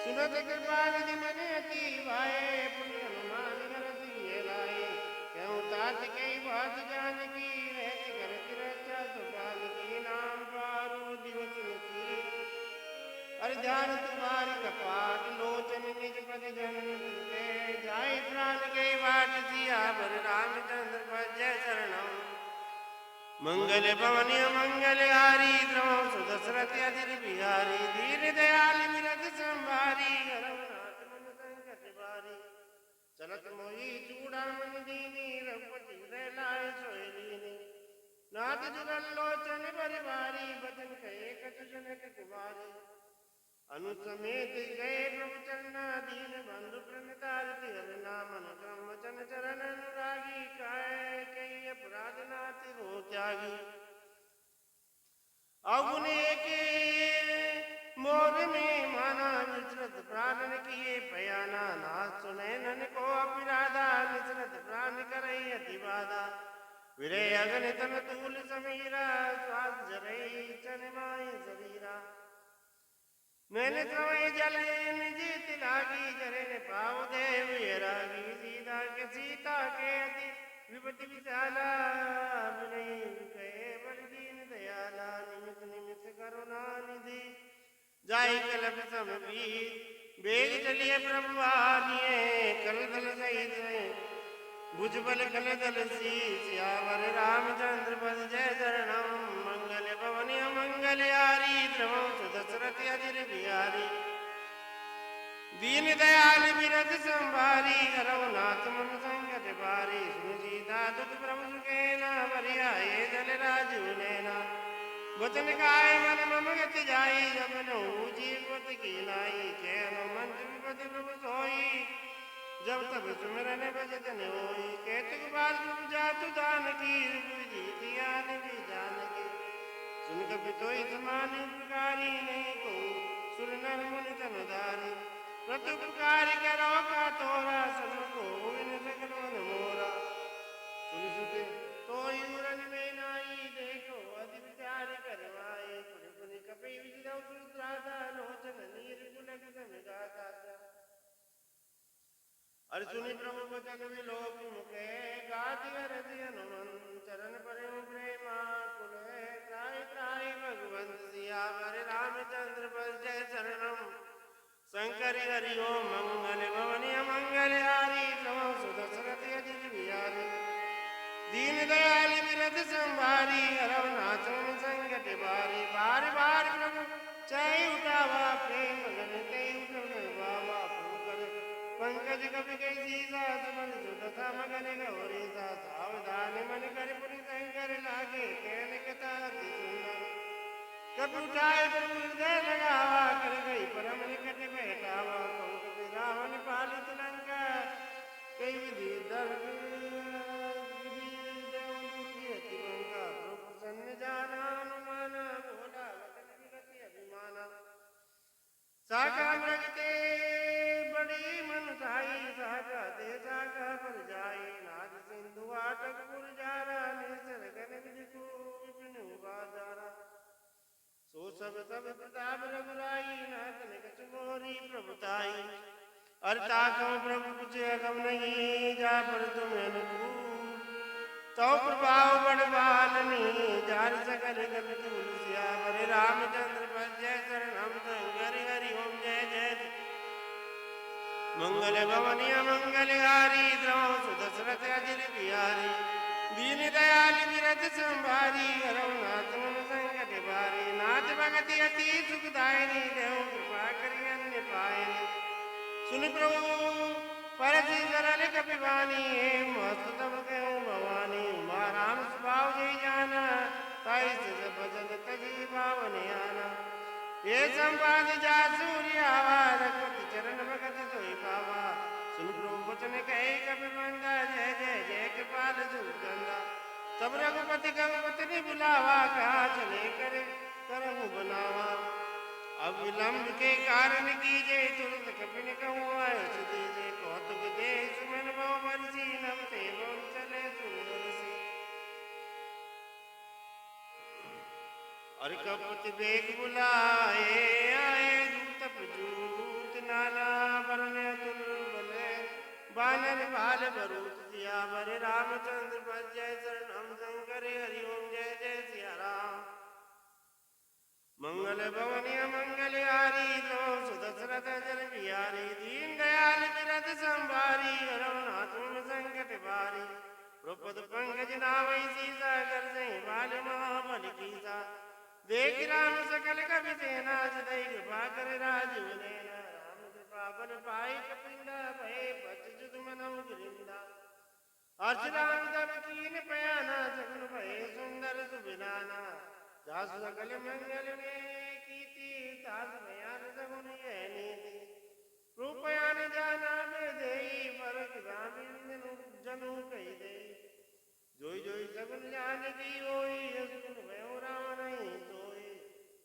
सुनत कृपा निधि मन अति भाए पुण्य हनुमान घर सिए लाए क्यों तात कई बात जान की रहत करत रक्षा सुपाल की नाम पारो दिवस की अरे ध्यान तुम्हारी कपाट लोचन निज पद जनते जाय प्राण के बाट सियावर रामचंद्र पर जय चरणम मंगल भवनिय मंगलहारी द्रव सुदशरथ अजित बिहारी दीन दयाल बिरद संभारी रघुनाथ मम संकट भारी चलत मोहि चूड़ामणि दीनी रघुपति हृदय लाए सोई लीनी नाथ जुगल लोचन परिवारी बचन कहे कछु जनक कुमारी अनुसमेत गए प्रभु चरना दीन बंधु प्रणतारति हरना मन क्रम वचन चरण अनुरागी काय कई अपराध नाथ रो त्यागी अवगुने के मोर में माना विचरत प्राण किए पयाना नाथ सुने नन को अपराधा विचरत प्राण करे अति बाधा विरे अगन तन तूल समीरा श्वास जरई चन माय शरीरा मैंने समय जल जीत लागी जरे ने पाव देव ये रागी सीता के अति विपति विशाला विनय कहे बड़ दीन दयाला निमित निमित करुणा निधि जाय कलप सब बीत बेग चलिए प्रभु आनिए कल दल सहित भुज बल कल दल सियावर रामचंद्र पद जय चरणम मंगल भवनिय मंगलहारी द्रव सुदशरथ अजित बिहारी दीन दयाल बिरद संभारी रघुनाथ मम संकट भारी सुन सीता दुख प्रभु सुखेना बरियाए जल राजू नैना वचन गाय मन मम गति जाई जब नहु जीवत की नाई चैन मंत्र विपद प्रभु सोई जब तब सुमिरन भजन होई केतुक बाल प्रभु जातु दान की जीति आन भी जान की सुन कपि तोई समान उपकारी नहीं को सुर नर मुनि तन धारी प्रतु पुकार करो का तोरा सब को विन सकल मन मोरा सुन सुते तोई उरन में नाई देखो अति विचार करवाए पुनि पुनि कपि विजय सुत्राता लोचन नीर गुलक समिगाता अरे सुनि प्रभु वचन विलोक मुखे गाति हरति हनुमंत चरण परम प्रेमा कुले त्राय त्राय भगवंत सियावर रामचंद्र पर जय चरणम शंकर हरि ओम मंगल भवनिय मंगलहारी नमो सुदशरथ अजित बिहारी दीन दयाल बिरद संभारी हरव नाचन संकट बारी बार बार प्रभु चाहे उठावा प्रेम गण ते उठन बाबा भूकर पंकज कपि कैसी सास मन सुदता मगन गौरी सा सावधान मन कर पुनि शंकर लागे कहन कथा अति सुंदर कपि उठाए प्रभु हृदय लगावा कर गई परम निकट बैठावा कहु रावण पालित लंका कई विधि दर्द साका मृगते बड़ी मन थाई साका दे साका पर जाई नाद सिंधु आटक पुर जारा निसर गन विजु विपिन बाजारा सो सब प्रताप रघुराई नाथ निकट मोरी प्रभुताई अरता कम प्रभु कुछ अगम नहीं जा पर तुम अनुकूल तो प्रभाव बड़वालनी जार सकल गल तुलसिया बरे रामचंद्र पर जय शरणम शंकर हरि ओम जय जय मंगल भवनिया मंगलहारी द्रव सुदशरथ अजिर बिहारी दीन दयाल बिरद संभारी हरव नाथ मन संकट बारी नाथ भगति अति सुखदायिनी देव कृपा करि अन्य पायनी सुन प्रभु परस सरल कपिवानी हे मस्त तब कहूँ भवानी उमा राम स्वभाव जय जाना ताई से भजन तजी भावन आना ये संपाद जा सूर्य आवा रघुपति चरण भगत सोई पावा सुन प्रभु वचन कहे कपि बंदा जय जय जय कृपाल सुगंधा तब रघुपति कपि बुलावा कहा चले करे करहु बनावा अब विलंब के कारण कीजे तुरंत कपिन कहूँ आय दीजे कौतुक दे सुमन भव बरसी नव ते बोल चले सुरसी और कपति बेग बुलाए आए दूत प्रजूत नाना वर्ण तुल बले बानर भाल बरूत दिया बर रामचंद्र पर जय शरणम शंकर हरि ओम जय जय सिया राम मंगल भवनिय मंगलहारी तो सुदशरथ जल बिहारी दीन दयाल बिरद संभारी हरव नाथ संकट बारी द्रौपद पंकज नावै सीसा कर से बाल महाबल कीसा देख राम सकल कवि सेना सदै कृपा कर राजीव नैना राम कृपा बल पाई कपिंदा भय पच जुद मनौ गिरिंदा अर्च राम तब कीन पयाना सगुन भय सुंदर सुबिलाना जासु सकल मंगल में कीर्ति तास बयान सगुन यह नीति रूपयान जाना में देई पर ग्रामीण जनु कही दे जोई जोई सगुन जान की होई सगुन भयो राम नहीं सोई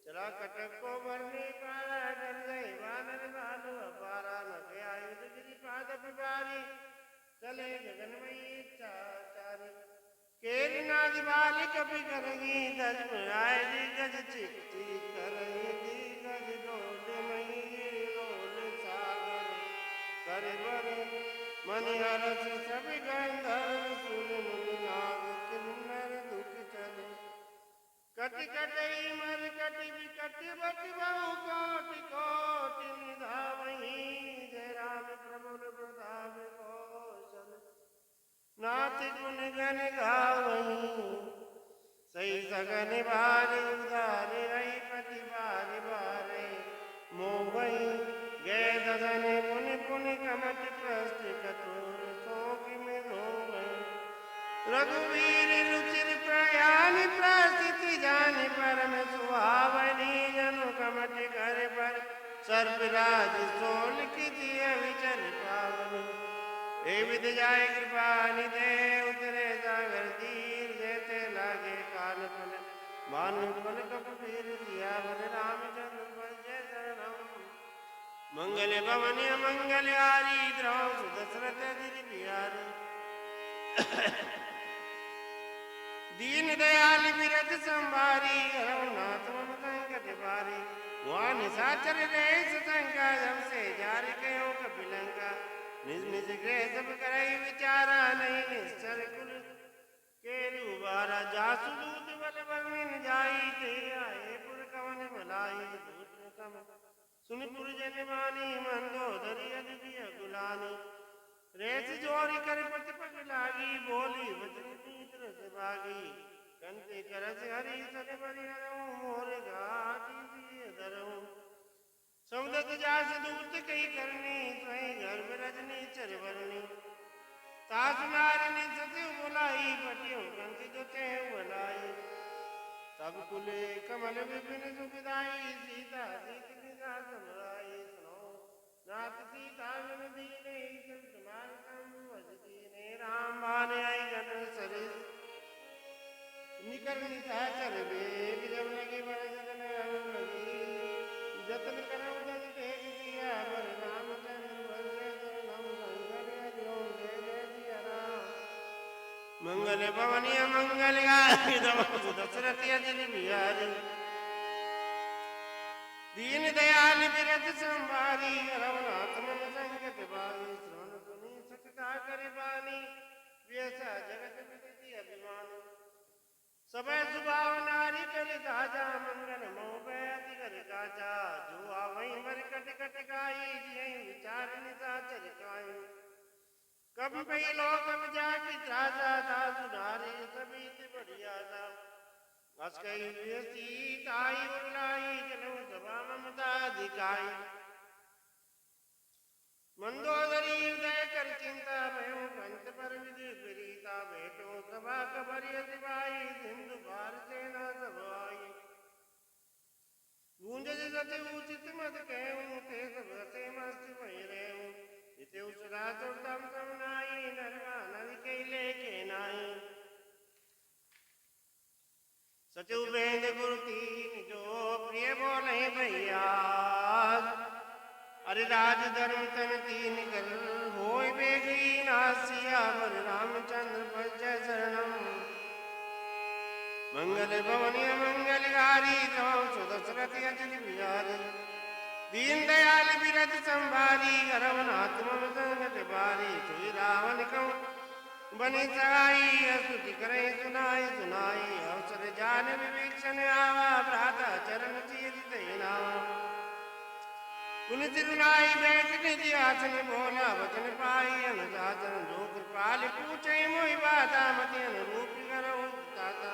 चला कटक को भरने पारा डर गए वानर भालू अपारा न के आयुध गिरी पाद पिबारी चले गगनमयी चाचारी केरी नादी बाली कभी करेगी दज में आएगी गज चिट्ठी करेगी गज डोल मई रोल सागर करे बर मनिहरस सभी गंधर्व सुन मुनि नाग किन्नर दुख चले कटि कटई मर कटि विकट बटि बहु कोटि कोटि निधावही जय राम प्रभु प्रताप कौशल नाथ गुण गण गावही सही सगन बारी उदारी रही पति बारी बारे मोहई गए ददन पुनि पुनि कमट प्रस्त कठोर शोक में रोवई रघुवीर रुचिर प्रयाण प्रस्थिति जानि परम सुहावनी जनु कमट घर पर सर्पराज सोल की दिय विचर पावनी हे विध जाय कृपा निधे उतरे सागर तीर जेते लागे कान फल मानु फल कपीर दिया बर रामचंद्र पर जय शरणम मंगल भवन मंगलहारी द्रौ सुदशरथ अजिर बिहारी दीन दयाल बिरद संभारी हरव नाथ मन संकट बारी वहाँ निशाचर रहे सतंका जब से जारी कयो कपिलंका निज निज गृह सब करई विचारा नहीं निश्चर कुल के लुबारा जासु दूत बल बगमिन जाई ते आए पुर कवन भलाई दूत कम सुन पुर जनमानी मंदोदरी अदिय गुलानी रेस जोरी कर पति पग लागी बोली वचन पीतर रघुकुले कमल विपिन सुखदाई सीता सीत निजा समराई सुनो नाथ सीता मन दीने संत मार कम वज दीने राम बाण आई जन सरिस निकर निशाचर वेग जब लगे बर जतन अरुण लगी जतन करम तज तेग दिया बर रामचंद्र बरसे शरणम शंकर हरिओम जय जय सिया राम मंगल भवनीय मंगल गाय दशरथ अजिल बिहारी दीन दयाल बिरज संभारी रघुनाथ मन संकट बारी श्रवण पुनि सतता कर बानी व्यसा जगत विदित अभिमानी सब सुभाव नारी कर काजा मंगल मोहति कर काजा जो आवई वर कट कट गाई जिय विचार निशाचर काई कब पई लोक जाकी त्राजा दासु नारी समीत बढ़िया दा अस कई व्यसी ताई उलाई जनु सभा ममता दिखाई मंदोदरी उदय कर चिंता भयो पंत पर विधि प्रीता बैठो सभा कबरिय दिवाई सिंधु भार सेना सभाई गूंज सति उचित मत कहूं ते सब से मस्त भई रहूं इते उसरा चौतम समनाई नरवा नर के लेके नाई सचु वेद गुरु तीन जो प्रिय बोले भैया अरे राज धर्म तन तीन कर होय बेगी नासिया वर रामचंद्र भज शरणम मंगल भवनीय मंगलकारी राम सुदशरथ अजिल बिहारी दीन दयाल बिरज संभारी रघुनाथ मम संकट बारी सोई रावण कौ बनि सगाई स्तुति करे सुनाई सुनाई अवसर जान विवेक्षण आवा भ्राता चरण चीर देना पुन तिरुनाई बैठ निधि आसन बोला वचन पाई अनुशासन जो कृपाल पूछे मोहि बाता मति अनुरूप करो दाता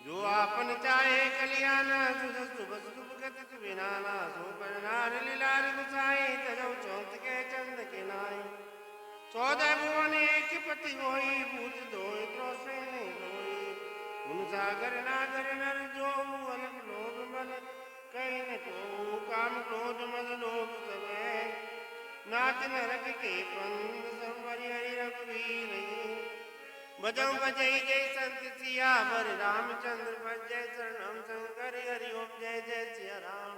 जो आपन चाहे कल्याण सुध शुभ शुभ गति सुबिनाना सो पर नार लीलार गुसाई तजौ चौथ के चंद के नाई 14 भुवन एक पति होई भूत दोय त्रोसे दोई उन सागर नागर नर जो अलग लोभ मल कहीं न को काम क्रोध मद लोभ सबे नाच नरक के पंद संवरि हरि रघुवीर बजौ बजई जय संत सियावर रामचंद्र भज शरणम शंकर हरि ओम जय जय सिया राम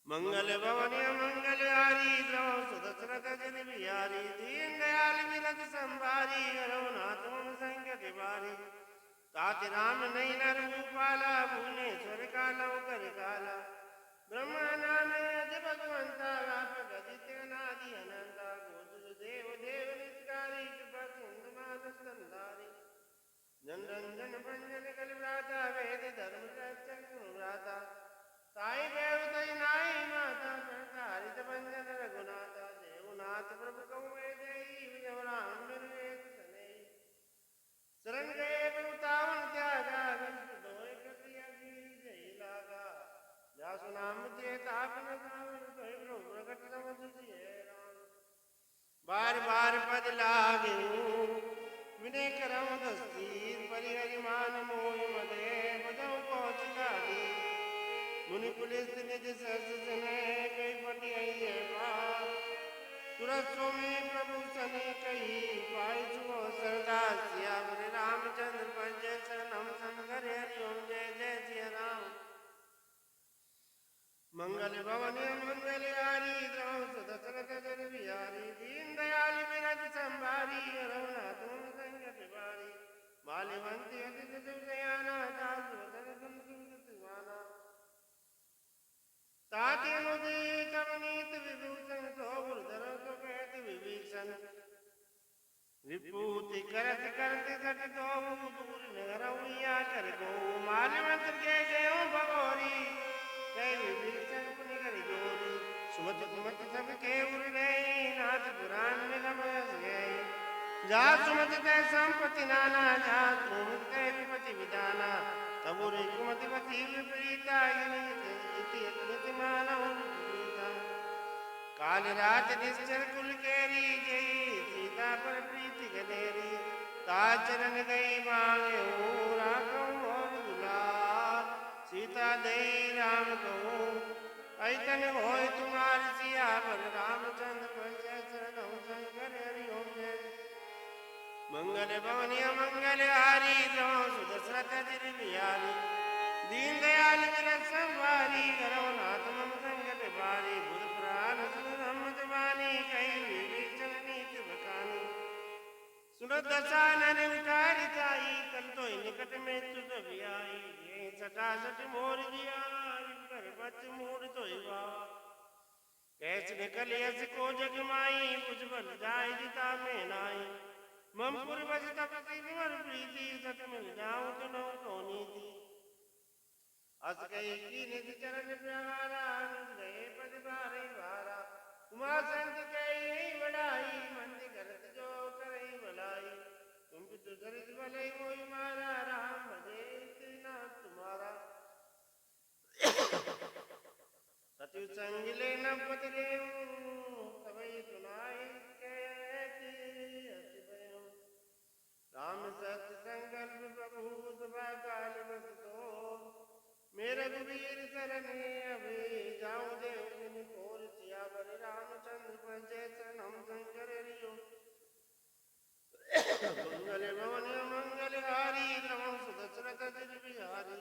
मंगल भवनीय मंगलहारी द्रव सुदशरथ अजिल बिहारी दीन दयाल बिरज संभारी रघुनाथ मम संकट बारी तात राम नहीं नर भूपाला भुवनेश्वर काला कर काला ब्रह्मानंद अज भगवंता व्यापक अदित्य नादि अनंता गोद देव देव नित्कारी कृपा सिंधु मानस संधारी जन रंजन भंजन कल व्राता वेद धर्म रक्षक सुव्राता साई देव तई नाई माता प्रकारित भंजन रघुनाथा देवनाथ प्रभु कहु जय विजय राम निर्वेद सने शरण गए प्रभुतावन त्यागा विष्णु दोय कटिया की जय लागा जासु नाम ते तापन सावन कहि प्रभु प्रकट समझ जिए राम बार बार पद लागे विनय करम दस्तीर परिहरि मान मोह मदे बजौ कौशिका दी मुनि पुलिस निज सहस सने कई पति है पार तुरसों में प्रभु सने कही पाई सुबह सरदा सियावर रामचंद्र भज शरणम शंकर हरि ओम जय जय सिया राम मंगल भवनीय मंगलहारी द्रव सुदशरथ अजिल बिहारी दीन दयाल बिरज संभारी रघुनाथ मम संकट बारी माल्यवंती अति सुदयाना दासु वदन सुवाना ताति अनुदित अवनीत विभूषण शोभुधर सुपेत विभीषण विभूति करत करत घट दो दूर नगरउया कर गो माल्यवंत के गयो भगोरी कई विभीषण पुनि कर जोरी सुमत सुमत सब के उर गए नाथ पुराण में रमस गए जा सुमत ते संपत्ति नाना जा सुमत ते विपति विदाना तबुरे कुमति पति विपरीता इति मानव काल रात निश्चर कुल केरी जई सीता पर प्रीति गनेरी ताचरण गई मांगे ऐतन होय तुम्हार सियावर रामचंद्र पर जय शरणम शंकर हरि ओम जय मंगल भवनीय मंगल हारी द्रव सुदशरथ जिर बिहारी दीन दयाल विरत संवारी रघुनाथ मम संकट भारी बुध पुराण सुन धम्मत वाणी कई विवेचन नीति बखानी सुनत दसानन उठारी ताई कल तो निकट में तुझ बियाई ये सटासट मोर जिया कर बच मूड तो बाबा कैस निकल यस को जग माई कुछ बल जाय जिता में नाई मम पूर्वज तपति विवर प्रीति सत मिल जाऊं तो नो तो नीति अस कई की निधि चरण प्यारा गए पद बारे बारा उमा संत कई बड़ाई मंद करत जो करई भलाई तुम पितु धरित भले मोहि मारा राम भजे नाथ तुम्हारा सतु संग ले न पतरे तबई सुनाई कहती अति भयो राम सत्य संकल्प प्रभु सभा काल बस तो मेरे रघुवीर सरने अभी जाऊं देव जिन कोर सियावर रामचंद्र पर जय शरणम शंकर हरिओ मंगल भवन मंगल हारी द्रव सुदशरथ जिर बिहारी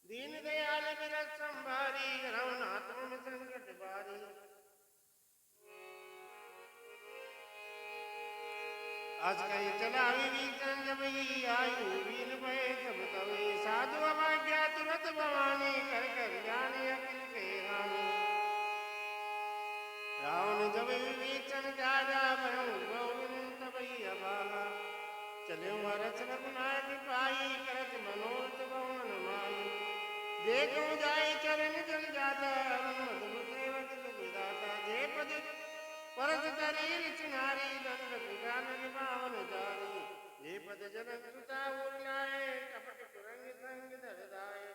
दीन दयाल विरत संभारी रघुनाथ मम संकट बारी आज कई चलावी भीषण जब आयु वीर भय सब कवि साधु अभाग्या तुरत भवानी कर कर जाने अखिल के हानि रावण जब विभीषण जागा भयं गोविंद तबई अभागा चले रच रघुनाथ पाई करत मनोरथ भवन माई देखो जाय चरण जल जाता मधुर सेवक सुविदाता जे पद परत शरीर चिनारी दंड विगान पावन जारी ये पद जनक सुता उर्लाए कपट कुरंग संग धरदाए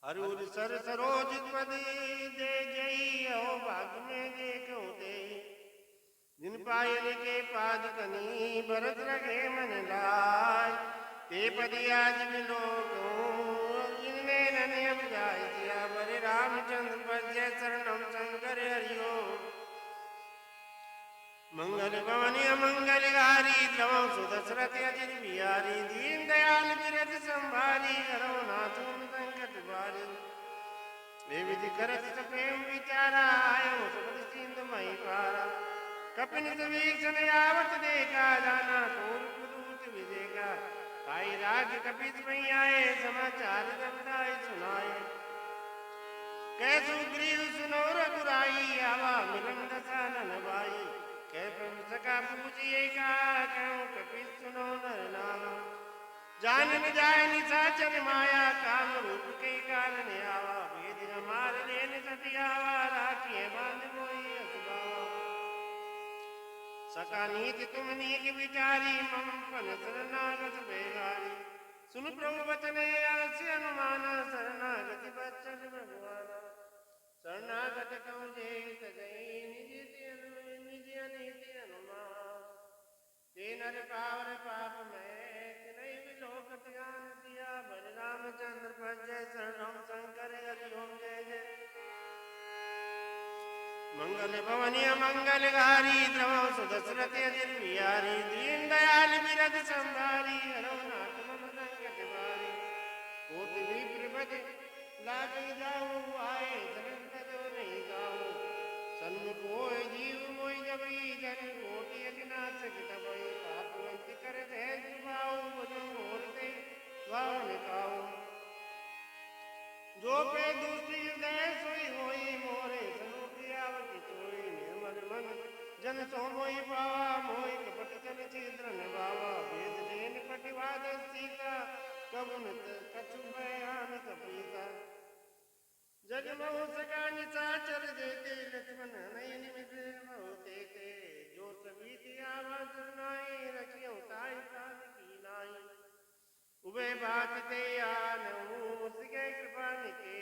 हरूर सर सरोज पदी दे जई हो भाग में देखो दे जिन पायल के पाद कनी भरत रखे मन लाय ते पदी आज मिलो जिनने नने अब जाय सियावर रामचंद्र पर जय शरणम शंकर हरिओ मंगल भवनीय मंगल हारी द्रव सुदशरथ अजिर बिहारी दीन दयाल विरत संभारी रघुनाथ मम संकट बारी हे विधि करत सप्रेम विचारा आयो सुपद सिंधु मही पारा कपिन सुवीक्षण यावत देखा जाना पूर्व दूत विजेगा भाई राज कपित में आए समाचार रघुराई सुनाए कैसु ग्रीव सुनो रघुराई आवा मिलन दसानन भाई कै प्रभु सका पूजिए का कहूँ कपित सुनो नर नाम जान न जाय निशाचर माया काम रूप के कारण आवा वेद न मार लेन सतियावा राखिए बांध मोई असुबावा सका नीति तुम नीक विचारी मम पन शरणागत बेगारी सुन प्रभु वचने आलस्य अनुमान शरणागति बच्चन भगवान शरणागत कहूँ जे सजई निज अनीति अनुमान ते नर पावर पाप में नहीं विलोकत ज्ञान दिया बल रामचंद्र पर जय शरणम शंकर हरि ओम जय जय मंगल भवनीय मंगल हारी द्रव सुदशरथ अजिर बिहारी दीन दयाल विरत संभारी रघुनाथ मम संकट बारी कोटि विप्र बद लाग जाऊं आए जगत जो नहीं गाऊं सन्मुख होय जीव मोहि जबई जन कोटि अज्ञात तबई पापवंत कर दे जुबाऊ बजूं मोरते वावन काऊ जो पे दूसरी हृदय सोई होई मोरे जन सो मोहि पावा मोहि कपट चल छिद्र निभावा वेद देन पटिवाद सीता कबुन कछु बयान कपीता जग महु सका निशाचर देते लक्ष्मण नहीं निमित बहुते थे जो सभी आवाज सुनाई रखियो ताई प्राण की नाई उबे बात ते आनहु सिगे कृपा निके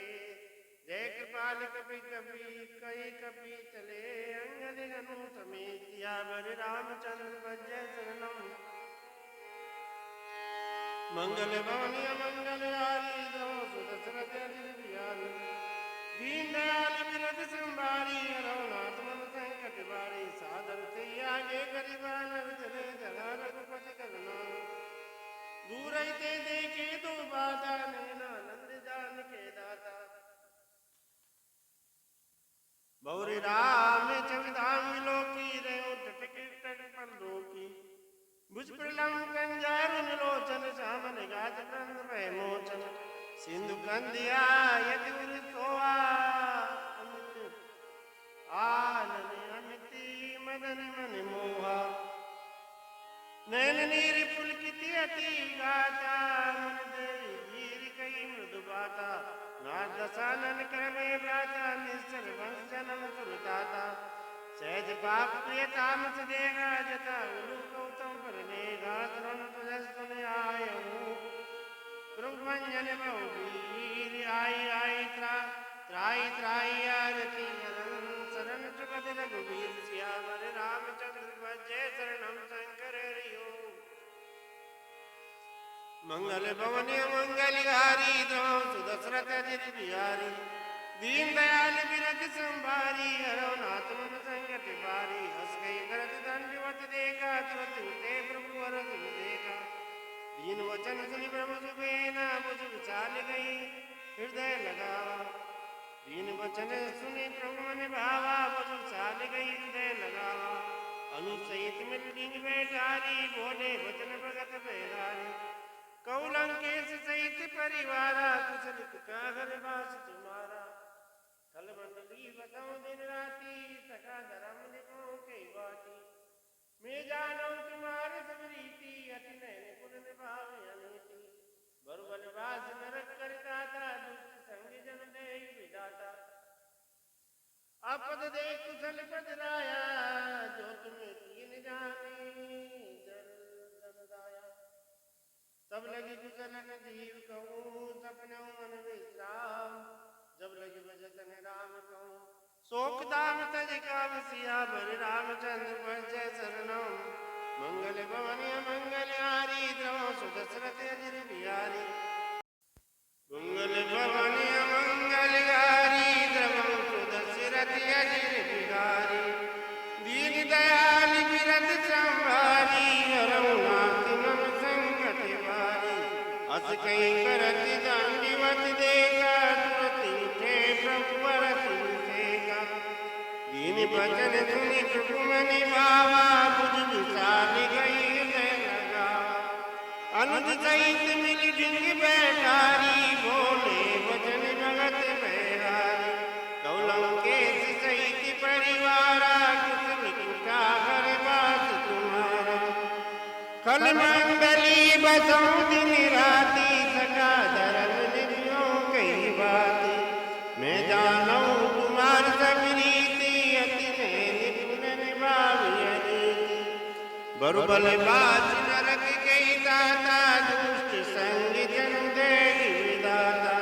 जय कृपाल कपि कपि कई कपि चले अंगद अनु समेत सियावर रामचंद्र पर जय शरणम मंगल भवनी मंगलहारी द्रव सुदशरथ अजिर बिहारी दीन दयाल बिरद संभारी रघुनाथ मन संकट बारी सादर से आगे गरीबान चले जला रघुपति करना दूर ते देखे दो बाधा नैना नंद जान के दाता बहुरी राम चविधाम लोकी रहो टटक पर लोकी भुज प्रलंकन जारुन लोचन सामन गाज प्रंद भय मोचन सिंधु कंदिया यति उर सोआ अमित आनन अमिति मदन मन मोहा नैन नीर पुलकित अति गाता मन दे वीर कई मृदु बाता नाथ दसानन क्रमे व्राता निश्चल वंश जन्म सुरदाता सहज पाप प्रिय तामस देगा जता उलू गौतम पर नेगा तरुण तुझस सुन आयऊ प्रभु मंजन बहुवीर आई आई त्राई त्राई आरती शरण शरण चुगत रघुवीर सियावर रामचंद्र भजय शरणम शंकर हरिओ मंगल भवनी मंगलहारी द्रव सुदशरथ अजिर बिहारी दीन दयाल बिरद संभारी रघुनाथ मन संकट बारी हस गई करत दंडवत देखा तुरत उठे प्रभु अरस देखा दीन वचन सुनि प्रभु सुबेना मुझ विचाल गई हृदय लगावा दीन वचन सुनि प्रभु मन भावा मुझ विचाल गई हृदय लगावा अनुसहित मिल डिंग बैठारी बोले वचन भगत बैरारी कौलंकेश सहित परिवारा कुशल कुकागर वास तुम्हारा कल मंडली बताऊं दिन राती सका धर्म निभाऊं कई बाती मैं जानू तुम्हारे सब रीति अति नैन कुल निभावे अनीति बरुबल वास नरक करदाता दुष्ट संग जन दे विदाता आपद दे कुशल पद राया जो तुम्हें कीन जाने जल दाया तब लगी कुशलन जीव कहूँ सपनों मन विश्राम जब लगी भजतन राम कहूँ शोक दाम तज काम सियावर रामचंद्र भजय शरणम मंगल भवनी मंगलहारी द्रव सुदशरथ अजिर बिहारी मंगल भवनी मंगलहारी द्रव सुदशरथ अजिर बिहारी दीन दयाल बिरद संभारी रघुनाथ मन संकट बारी हस कई करत दंडवत देखा तुरत उठे प्रभु अरस देखा दीन वचन सुनि प्रभु मनि भावा बुझ विशाल गई हृदय लगावा अनुज सहित मिल डिंग बैठारी बोले वचन भगत बैरारी कौलंकेश सहित परिवारा कुशल कुटागर वास तुम्हारा कल मंगली बसों दिन राती सका धर्म निभ्यो कई बाती मैं जानू तुम्हार सब रीति अति में निपुण निभावी अनीति बरुबल बाज नरक कई दाता दुष्ट संग जन दे विदाता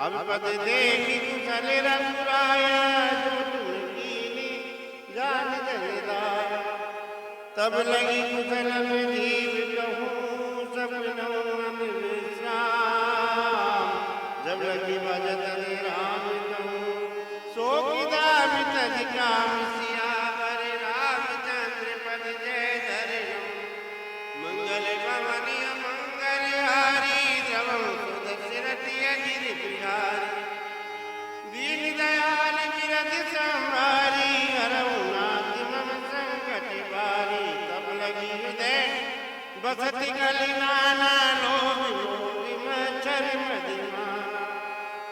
अब पद देखी कुशल रघुराया जो तुम कीनी जान जनिदाया तब लगी कुशल में जीव कहूँ सपनों मन विश्राम जब लगी भजतन राम कहूँ शोक दाम तज काम सियावर रामचंद्र पद जय धरणम मंगल भवनी मंगलहारी द्रव सुदशरथ अजिर बिहारी दीन दयाल बिरद संभारी रघुनाथ मन संकट बारी तब लगी हृदय बसति गली नाना लोभ मोह मच्छर मदिमाना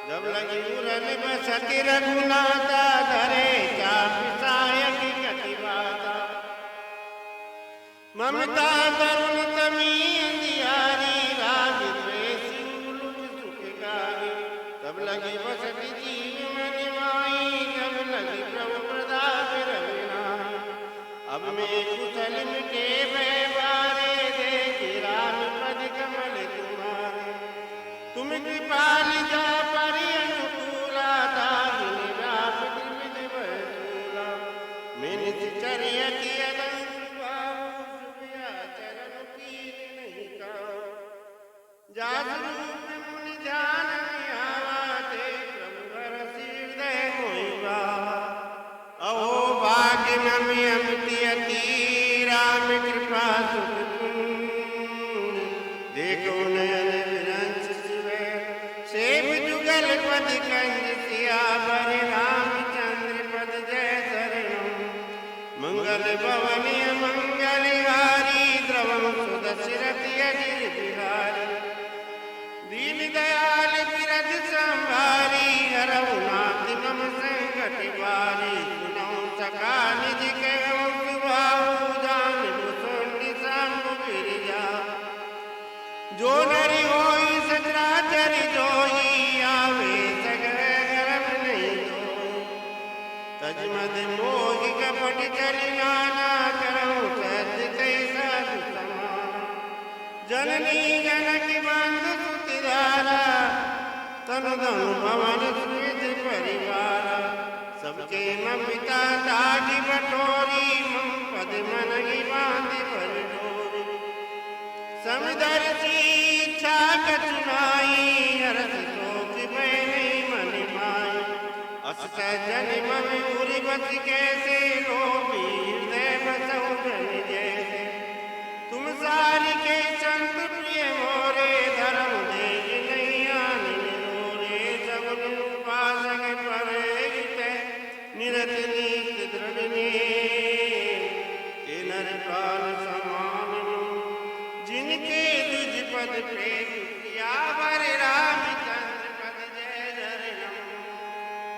जब लगी उरन बसति रघुनाथा धरे चाप सायक कटिवाता ममता तरुण तमी अंधियारी राग द्वेषी उलुट सुखकारी तब लगी बसति जीव मन माई जब लगी प्रभु प्रदाप रविनाई अब मैं कुशल मिटे व्यवहारे देख राम पद कमल तुम्हारे तुम कृपाल जा परि अनुकूला दाहिनी राप त्रिविध बसूला मैंने चरियति अदंत बाहु सुबिया चरण कीन नहीं काम भवनी मंगलहारी द्रवम सुदशरथि अजिर बिहारी दीन दयाल बिरज संभारी हरऊ नाथ मम संकट बारी सुनऊ सका निज कहऊँ सुभाऊ जान मुसुंडी सांब गिरिजा जो नरि होई सचराचर जोई आवे सगल गरम नहीं जोई तजमद मोहि कपट चली नाना करऊँ सत्य कैसा समान जननी जनक बंधु सुतिदारा तन धन भवन सुविध परिवार सबके मम पिता दाढ़ी बटोरी मम पद मन ही बांधि पर डोरी समदर्शी इच्छा कचुनाई हरस शोक बैनी मन माई अस सजन मम उरी बस कैसे लोभी हृदय बसऊ जन जैसे तुम सारी के संत प्रिय मोरे धर्म देख नहीं आने रोरे सब उपासक परे निरत नीत दृढ़ ने नर प्राण समान जिनके तुझ पद प्रेम किया वर रामचंद्र पद जय जरणम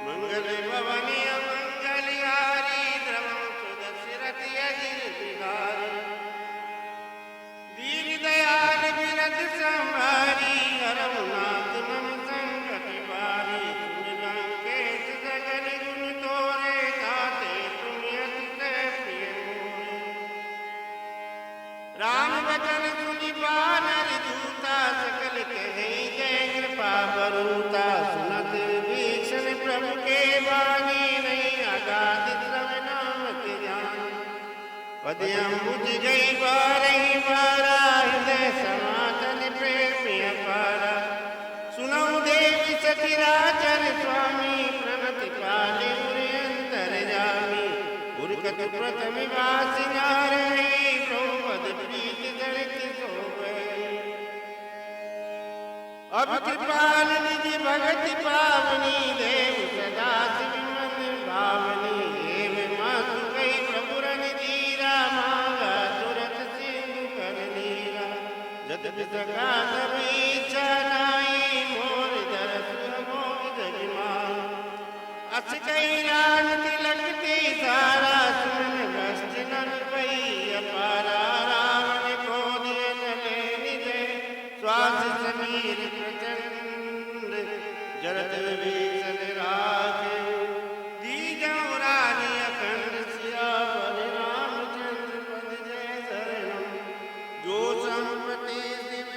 मंगल भवनी मंगलहारी द्रवम सुदशरथि अजिर बिहारी दीन दयाल बिरज संभारी हरऊ नाथ मम संकट बारी सुन लंकेश सगल गुण तोरे ताते तुम अति प्रिय मोरे राम वचन सुनि बानर दूता सकल कहि जय कृपा बरूता सुनत भीषण प्रभु के वाणी नहीं अगाध श्रवण नामक जान पद अम्बुज गई बारही बारा हृदय सनातन प्रेमी अपारा सुनऊ देवी सचिराचर स्वामी प्रणति पाले उरे अंतर जामी उर्कत प्रथम वासी नारणी प्रभुपद प्रीत दलित सोवै अब कृपाल निज भगति पावनी देव सदा शिव मन भावनी देव मातु गई प्रभु रन धीरा मांगा तुरत सिंधु कर नीरा जत सका सब इच्छा नाई मोर दरस मोह जगमान अस कई रान तिलकती सारा सुन भ्रष्ट नन पई अपारा रावण क्रोध नले निधे श्वास समीर प्रचंड जरत विभीषण राखे दीजऊ रानी अखंड सियावर रामचंद्र पद जय शरणम जो संपत्ति शिव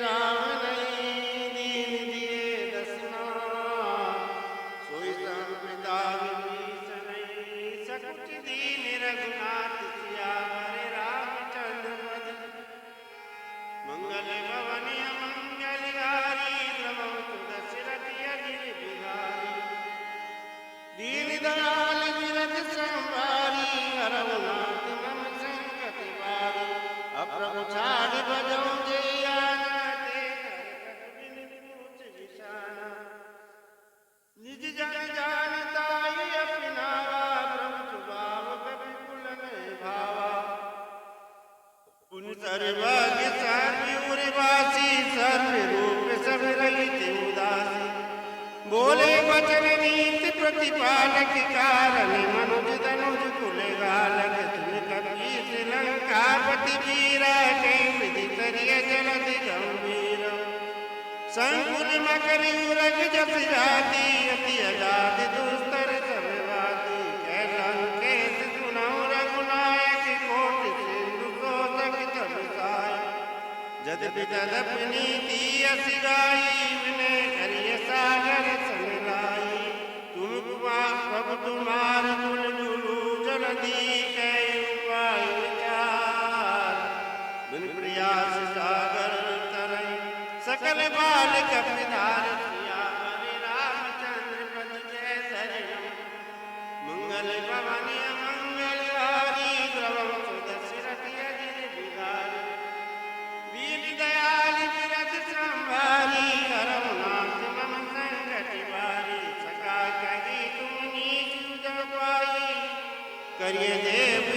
राम नहीं दीन दिए दसना सोई संपदा विभीषण सकुच दीन रघुनाथ सियावर रामचंद्र पद मंगल भवनी मंगलहारी द्रवम सुदशरथि अजिर बिहारी दीन दयाल बिरज संभारी हरऊ नाथ मम संकट बारी अप्रभु छाड़ भजऊ जयाना ते कर बिन पूछ विषाना निज जन जानताई अपनावा प्रभु सुभाव कभी कुल नहीं भावा पुन सर्वज्ञ सर्ववासी सर्व रूप सब रहित उदासी बोले वचन नीत प्रतिपालक कारण मनुज तनुज कुल गालक तुम कपीस लंकापति वीरा कई विधि करिय जलधि गंभीर संकुल मकर उरग जस जाति अति अजात दुस्तर सब वाती कह लंकेश सुनऊ रघुनायक कोट सिंधु कोसक तब साय जदपि तदपि नीति अस गाई विनय करिय सागर समलाई तुम प्रभु तुम्हार गुण गुरु जलधि कई उपाय विचार बिन प्रयास सागर तरई सकल बाल कपिधार सियावर रामचंद्र पद जय शरणम मंगल भवनी मंगलहारी द्रवम सुदशरथि अजिर बिहारी दीन दयाल बिरज संभारी हरऊ नाथ मम संकट बारी सका कही तुम नीच पाई करिए देव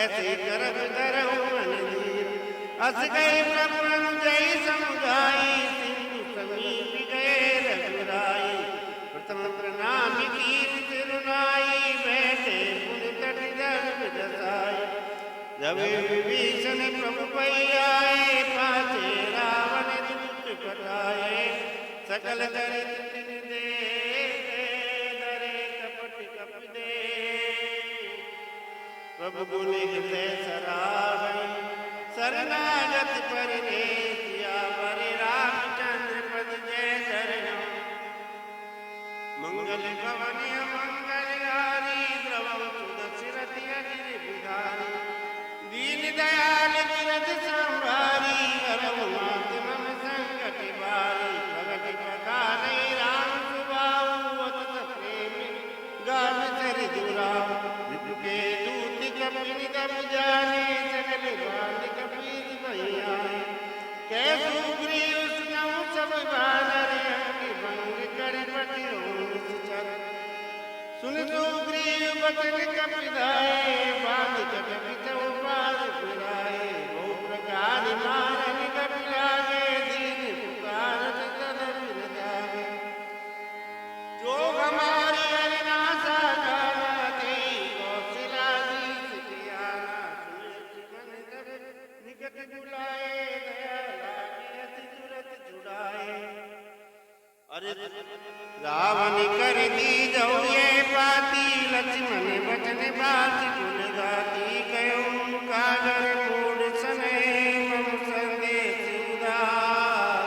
ऐसे करब धरऊ मन दीन। अस गए प्रभु जय समुदाई, सिंधु समीप गए रघुराई। प्रथम प्रणाम कीर तिरुनाई, बैठे पुन तट दर्भ दसाई। जब विभीषण प्रभु पै आए, पाछे रावण दूत पठाए। सकल दरिद्र तिन दे, डरे कपट कप दे। प्रभु गुनि हृदय सराहै, शरणागत परिणेश। सियावर रामचंद्र पद जय शरणम। मंगल भवन मंगलहारी, द्रवम सुदशरथ अजिर बिहारी। दीन दयाल गिरध संभारी, हरऊ नाथ मम संकट बारी। भगति पधारे राम सुबाहु, अतुल प्रेम गाढ़ सर जुराऊ। विभु के दूत कपिन तब जाने, सकल बाल कपीस भैयाए। कैसु सुग्रीव सुनऊ सब बानर, अंग भंग कर पठियों निश्चर। सुन सुग्रीव बचन कपिधाए, बाल कपितौ पार फिराए। बहु प्रकार मारन कपि लागे, दीन पुकारत तब फिर जागे। जो हमारी अविनाशा गाना, तेई कौशलाधीश कियाना। सुन मन तब निकट बुलाए, दया लागे अति तुरत छुड़ाए। अरे रावण कर दीजौ ये पाती, लक्ष्मण बचन बात कुल गाती। कयो कागर मूढ़ सने, मम संदेश उदार।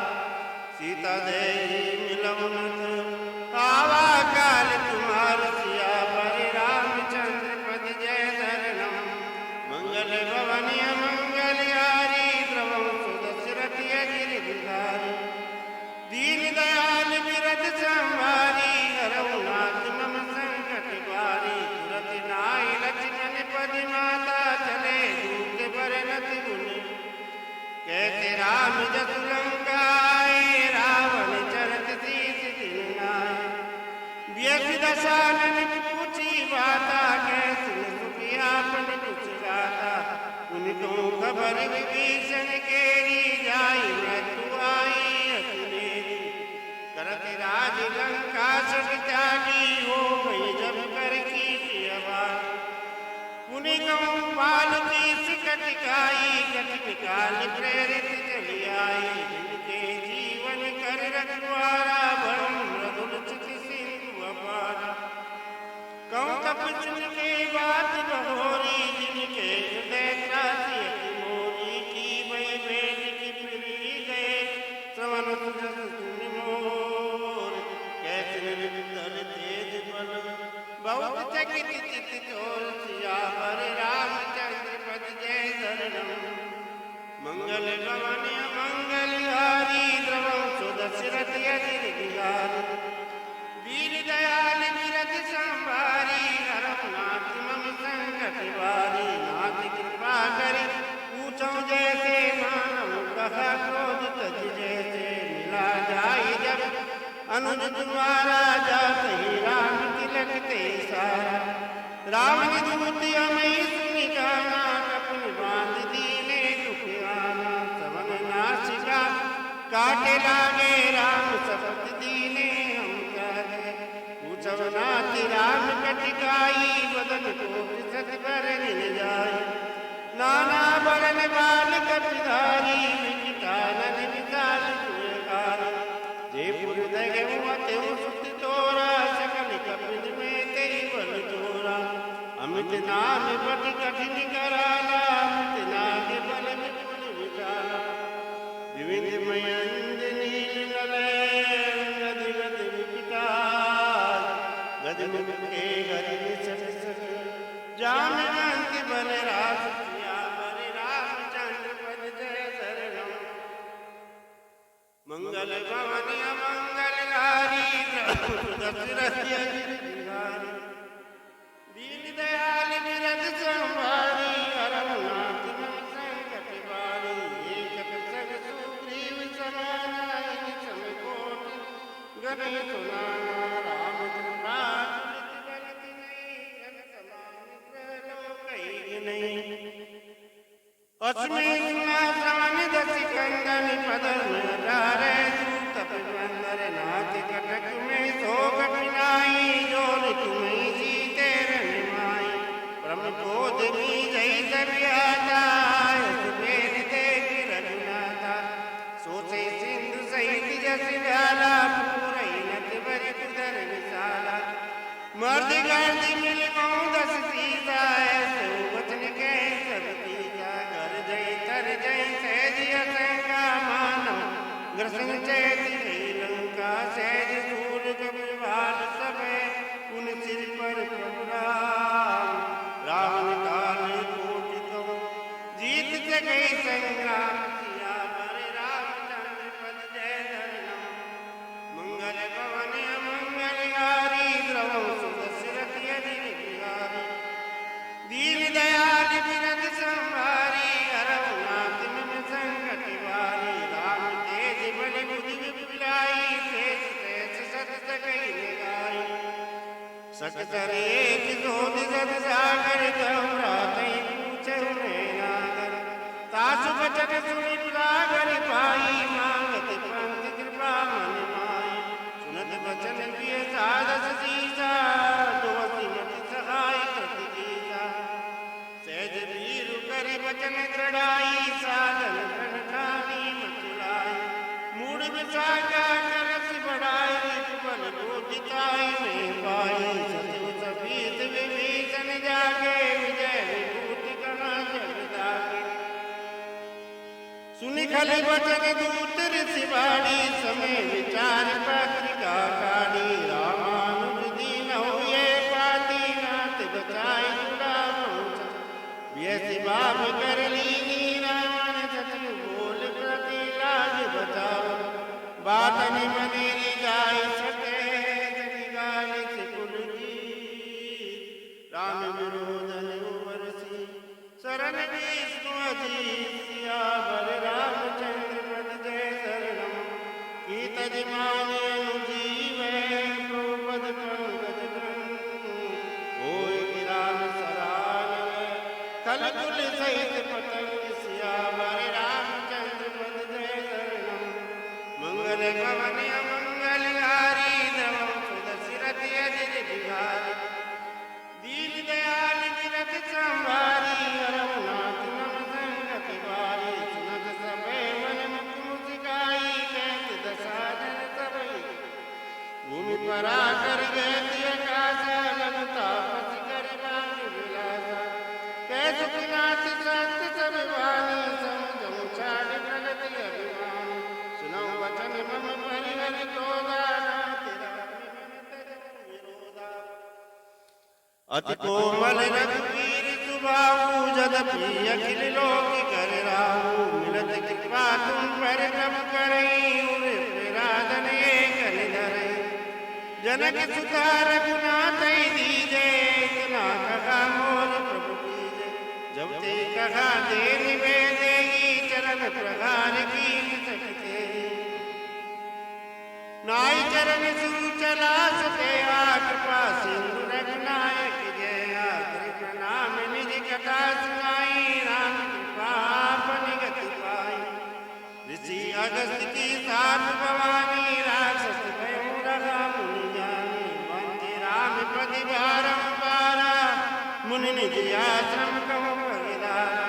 सीता देहि मिलऊ नत, आवा काल तुम्हार। सियावर रामचंद्र पद जय शरणम। मंगल भवन मंगलहारी, द्रवम सुदशरथ अजिर बिहारी। दीन दयाल बिरध संभारी, हरऊ नाथ मम संकट बारी। तुरत नाहि लक्ष्मण पद माता, चले दूत बरनत गुण। कहते राम जसु लंका आए, रावण चरत शीस दिन नाए। व्यथ दशानन पूछी बाता, कैसिन सुखियापन कुछ गाता। उनको खबर विभीषण केरी, जाई मृत्यु आई अतिनेरी। करत राज लंका सब त्यागी, हो गई जब कर की आवाज। पुनि कहूँ पाल की सिकट काई, कठिन काल प्रेरित चली आई। जिनके जीवन कर रखवारा, बरम मृदुल चित सिंधु अपारा। कहूँ तप के बात बहोरी, जिनके हृदय त्रासी अति मोरी। की भई भेंट की फिरी गए, श्रवण सुजस सुनि मोर। कैसे निरंतर तेज बल, बहुत चकित चित चोर। सियावर रामचंद्र पद जय शरणम। मंगल भवन मंगलहारी, द्रवम सुदशरथ अजिर बिहारी। दीन दयाल बिरध संभारी, हरऊ नाथ मम संकट बारी। नाथ कृपा करि पूछौ जैसे, मानव कहा क्रोध तज जैसे। मिला जाई जब अनुज तुम्हारा, जाते राम तिलक ते सारा। रावण दूत अमि सुनि गाना, कपन बांध दीने दुख आना। सवन नासिका काटे लागे, राम शपथ दीने हम त्यागे। पूछव नाथ राम कटिकाई, बदन कोट सत कर निन जाई। नाना बरन बाल कपिधारी, विकटानन विशाल सुरकारी। जे पुर दगेउ अतेउ सुत तोरा, सकल कपिन में तेई बल तोरा। अमित नाम बट कठिन कराला, अमित नाम बल विपुल विशाला। दिव्यमय अंजनी नलय, गद गद विकटाल। गद मुख के गद सक सक, जामवंत बल रास। सियावर रामचंद्र पद जय शरणम। मंगल भवन मंगलहारी, दशरथ अजिर बिहारी। दीन दयाल बिरध संभारी, हरऊ नाथ मम संकट बारी। एक सग सुग्रीव समाना, सम कोटि गण सुनाना। राम कृपा तुलित बल नहीं, जग समान प्रलोक नहीं। पश्चिमी सुना श्रवण दसी कंदन पदर में डारे तप बंदर नाथ कटक में सो कठिनाई जोर तुम्हें जीते रमाई परम बोध भी जय सबियाता सुबेर देख रघुनाथा सोचे सिंधु सहित जस व्याला पूरई नत बरि कुदर विशाला मर्द गर्द मिल गौ दस सीता ऐसे वचन के सब तीजा कर जय तर जय सहज असंका मानव ग्रसन चैत गई लंका सहज सूर कपिवाल समय उन सिर पर प्रभु राम रावण काल कोट कहो जीत से गई संग्राम सिया पर रामचंद्र पद जय धरम मंगल भवन अमंगलहारी द्रवम सुदशरथ यदि बिहारी दीन दयाल बिरद संहारी अरवनाथ मम संकट वारी राम तेज बल बुद्धि विपुलाई शेष शेष सत सकई निगाई सकतर एक जोत जग सागर गौरातई पूछे नागर तासु बचन सुनि सागर पाई मांगत पंथ कृपा मन माई सुनत बचन प्रिय साधस सीसा दोषी मति सहाय कृति कीसा सहज वीर करि बचन दृढ़ाई साधन प्रणखानी मचुलाई मूढ़ विशाखा करस बढ़ाई बल बोधिताई में पाई सचिव सपीत विभीषण जागे विजय विभूति कहा जगदागे सुनि खल बचन दूत ऋषि बाड़ी समय विचार पत्रिका काढ़ी रामानुज दीन हुए पाती नाथ बचाई जुड़ा व्यसि बाब कर लीनी रावण सतु बोल प्रति लाज बचाओ बातन मनेरी गाय सके जगि गाय सिकुल जी राम विरोधन उबरसी शरण विष्णु अजीत सियावर रामचंद्र पद जय शरणम कीत जिमान अनुजीवे द्रौपद पंकज होय गिरान सरानन कल कुल सहित पतंग सियावर रामचंद्र पद जय शरणम मंगल भवन अमंगलहारी नवम सुदशरथ यदि बिहारी दीन दयाल बिरद संभारी अरवनाथ नम संगत वारी सुनत सबे मन मुख मुस्काई कहत दसादन सबई भूमि परा कर गति आकाशा लगता पस कर बाग विलासा कह सुखनाथ सत्य सब वाणी समझौ छाड़ प्रगति अभिमान सुनौ वचन मम परिहर क्रोधा तेरा विरोधा अति कोमल रघुवीर सुबाहु जदपि अखिल लोक कर राहु मिलत कृपा तुम पर कब करई राधन एक धरई जनक सुता रघुनाथ दीजे इतना कहा मोर प्रभु कीजे जब ते कहा दे निवेदेगी चरण प्रहार की सकते नाई चरण सुरु चला सके कृपा सिंधु रघुनायक जय कृष्ण नाम निज कथा सुनाई राम कृपा निगति पाई ऋषि अगस्त की साथ भवानी राक्षस भयो रहा मुनि जानी वंदे राम पति बारंबारा मुनि निज आश्रम कहो परिदारा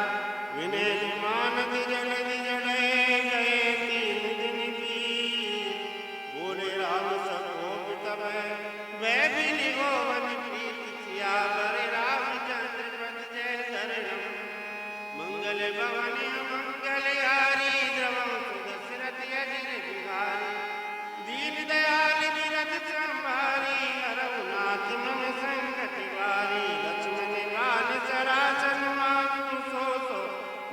विनय मानत जलधि जड़े गए तीन दिन बीत बोले राम सकोप तब वह भी निगोवन प्रीति सियावर रामचंद्र पद जय शरणम मंगल भवन मंगलहारी द्रवम सुदशरथ यदि बिहारी दीन दयाल बिरद संभारी अरवनाथ मम संकट वारी लक्ष्मण बाल सरासन मानु सो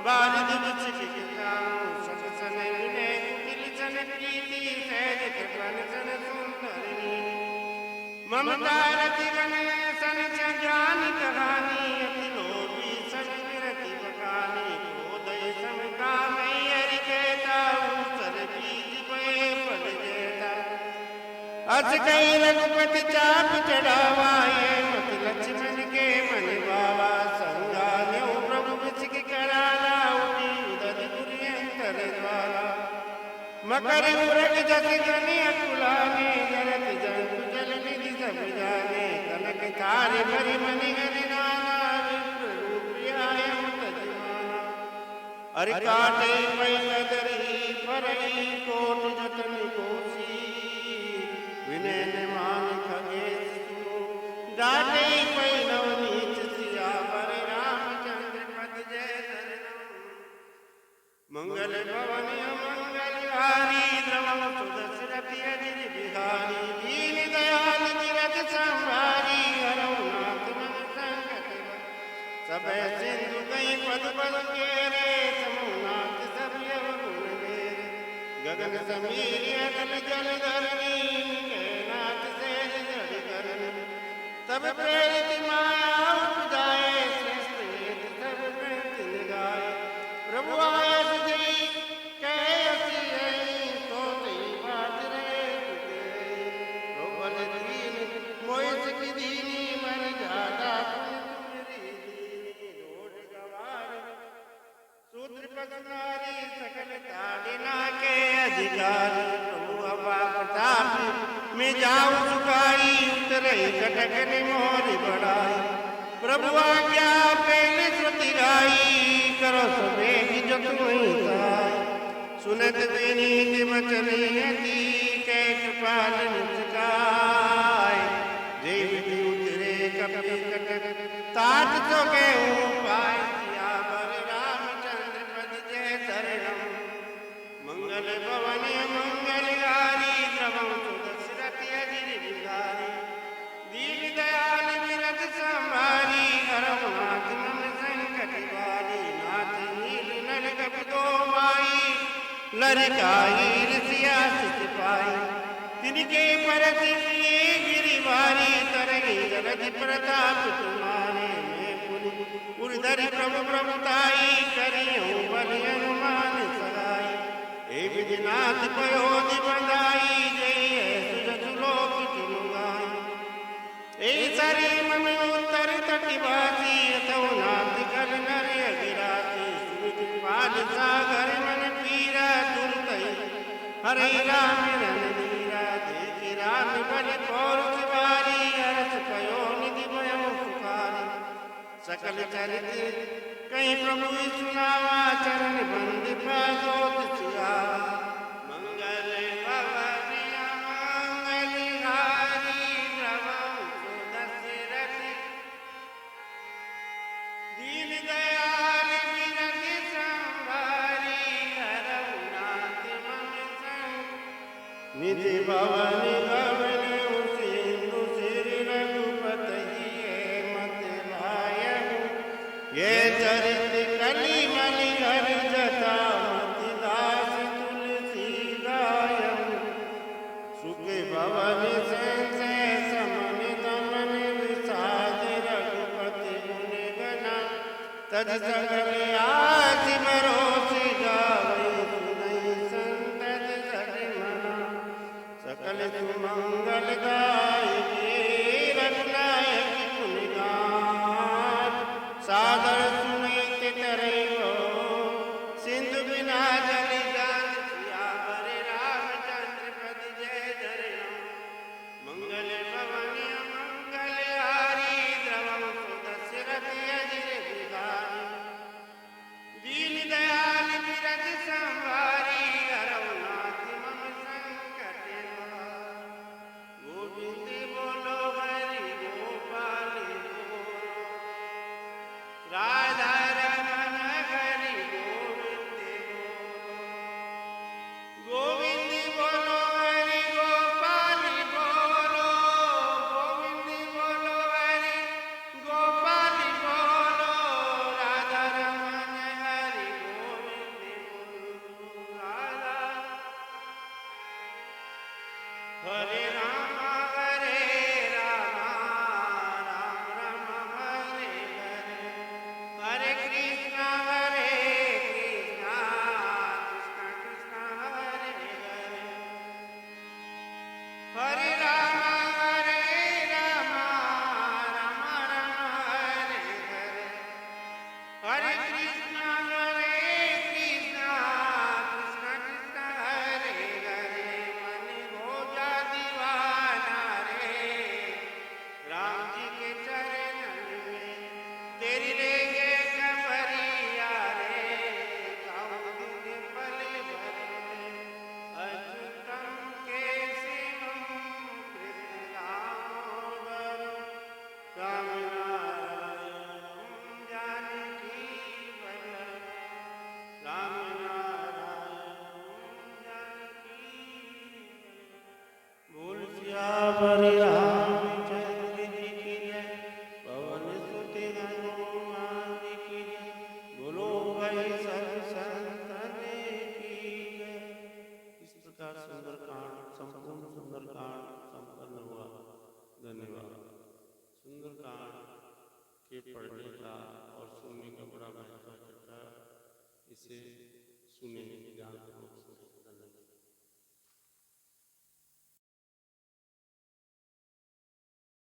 बालिद विचित कामु सत सन विनय कुटिल सन प्रीति सहज कृपन सन सुंदरनी ममता रति गणय सन ज्ञान कहानी अति लोभी सन विरति बकानी क्रोधय सम कामय हरि कहता सर बीज पे पद जेता अस कई रघुपति चाप चढ़ावा ये मत लक्ष्मण के मन बावा संगा न्यो प्रभु बिच कराला मकर उरग जस गनि अकुलाने जरत जंतु जल निधि सब जाने कनक तारे भरि मनि गनि नाना विप्र रूप आयम तजमाना अरि काटे पै कदरी परई कोट जतन कोसी विनय मान खगेश डाटे पै नवनीत सियावर रामचंद्र पद जय धरम मंगल भवन मंगलहारी द्रवम सुदशरथि अजिर बिहारी दीन दयाल तीरथ संहारी हरौ नाथ मम संकट सब सिंधु कई पद पद केरे समूनाथ सब गुण मेरे गगन समीर अगल जल धरनी के नाथ सेज जड़ करनी तब प्रेरित माया उपजाए श्रेष्ठ वेद सब ग्रंथ निगाए प्रभु आया सुधी कहे असी है तो तेरी बात रहे प्रबल दीन मोहित की दीनी मन जादा तुम्हारी दीनी रोड गवार शूद्र पगनारी सकल ताड़ना के अधिकारी प्रभु अबा प्रताप में जाऊं चुकाई उतरे कटक मोरी बढ़ाई प्रभु आज्ञा पहले श्रुति गाई करो सवेग जो तुम्हें सहाय सुनत तेनी वचनी अति कै कृपाल निचकाय जय विधि उतरे कपि कटक तात तो के उपाय सियावर रामचंद्र पद जय धरम मंगल भवन मंगलहारी द्रवम सुदशरथि अजिर बिहारी दीन दयाल विरत संभारी हरौ नाथ मम संकट बारी नाथ नील नर कपि माई लरकाई ऋषिया सिख पाई तिनके परत लिए गिरिवारी तरही जलधि प्रताप तुम्हारे मैं पुनि उर्धरि प्रभु प्रभुताई करियो बलि हनुमान सहाय हे विधिनाथ पयोधि बंधाई जय सुजसु लोक तिनुगाई ए सरे मम उत्तर तटिवासी अथो नाथ कल नर अगिरासी सुमित पाल सागर मन पीरा दुर्गई हरे राम रणधीरा देखि राम बल पौरुष वारी हर्ष पयो निधि भयो सुखारी सकल चरित कहीं प्रभु सुनावा चरण बंद पाजोत सियावा मंगल भवन मंगलहारी द्रवम सुदशरथि दीन दयाल विरति संभारी हरौ नाथ मम संग निधि भवन भवन सिंधु सिर रघुपति मत लायहु ये चरित कली मलि हर जटा मति दास तुलसी गायहु सुख भवन संसय समन दमन विषाद रघुपति गुण गना तज सगल आस भरोसे गावै सुनई संतत सजमना सकल सुमंगल गायके रघुनायक गुण गान सादर सुनित तरैयो सिंधु बिना जल जान सियावर रामचंद्र पद जय धरम मंगल भवन मंगलहारी द्रवम सुदशरथि अजिर बिहारी दीन दयाल विरत संभारी हरौ नाथ मम संकट गोविंद बोलो हरि गोपाल बोलो राधा रमन हरि गोविंद बोलो हरि गोपाल बोलो गोविंद बोलो हरि गोपाल बोलो राधा रमन हरि गोविंद बोलो राधा हरे राम राम राम हरे हरे हरे कृष्णा कृष्णा कृष्णा हरे हरे हरे राम राम राम हरे हरे हरे कृष्णा कृष्णा कृष्णा हरे सियावर रामचंद्र जी की जय, पवन सुत हनुमान जी की जय। बोलो भाई सब संतन की जय। इस प्रकार सुंदरकांड संपूर्ण सुंदरकांड संपन्न हुआ। धन्यवाद। सुंदरकांड के पढ़ने का और सुनने का बड़ा महत्व है। इसे सुने, ध्यान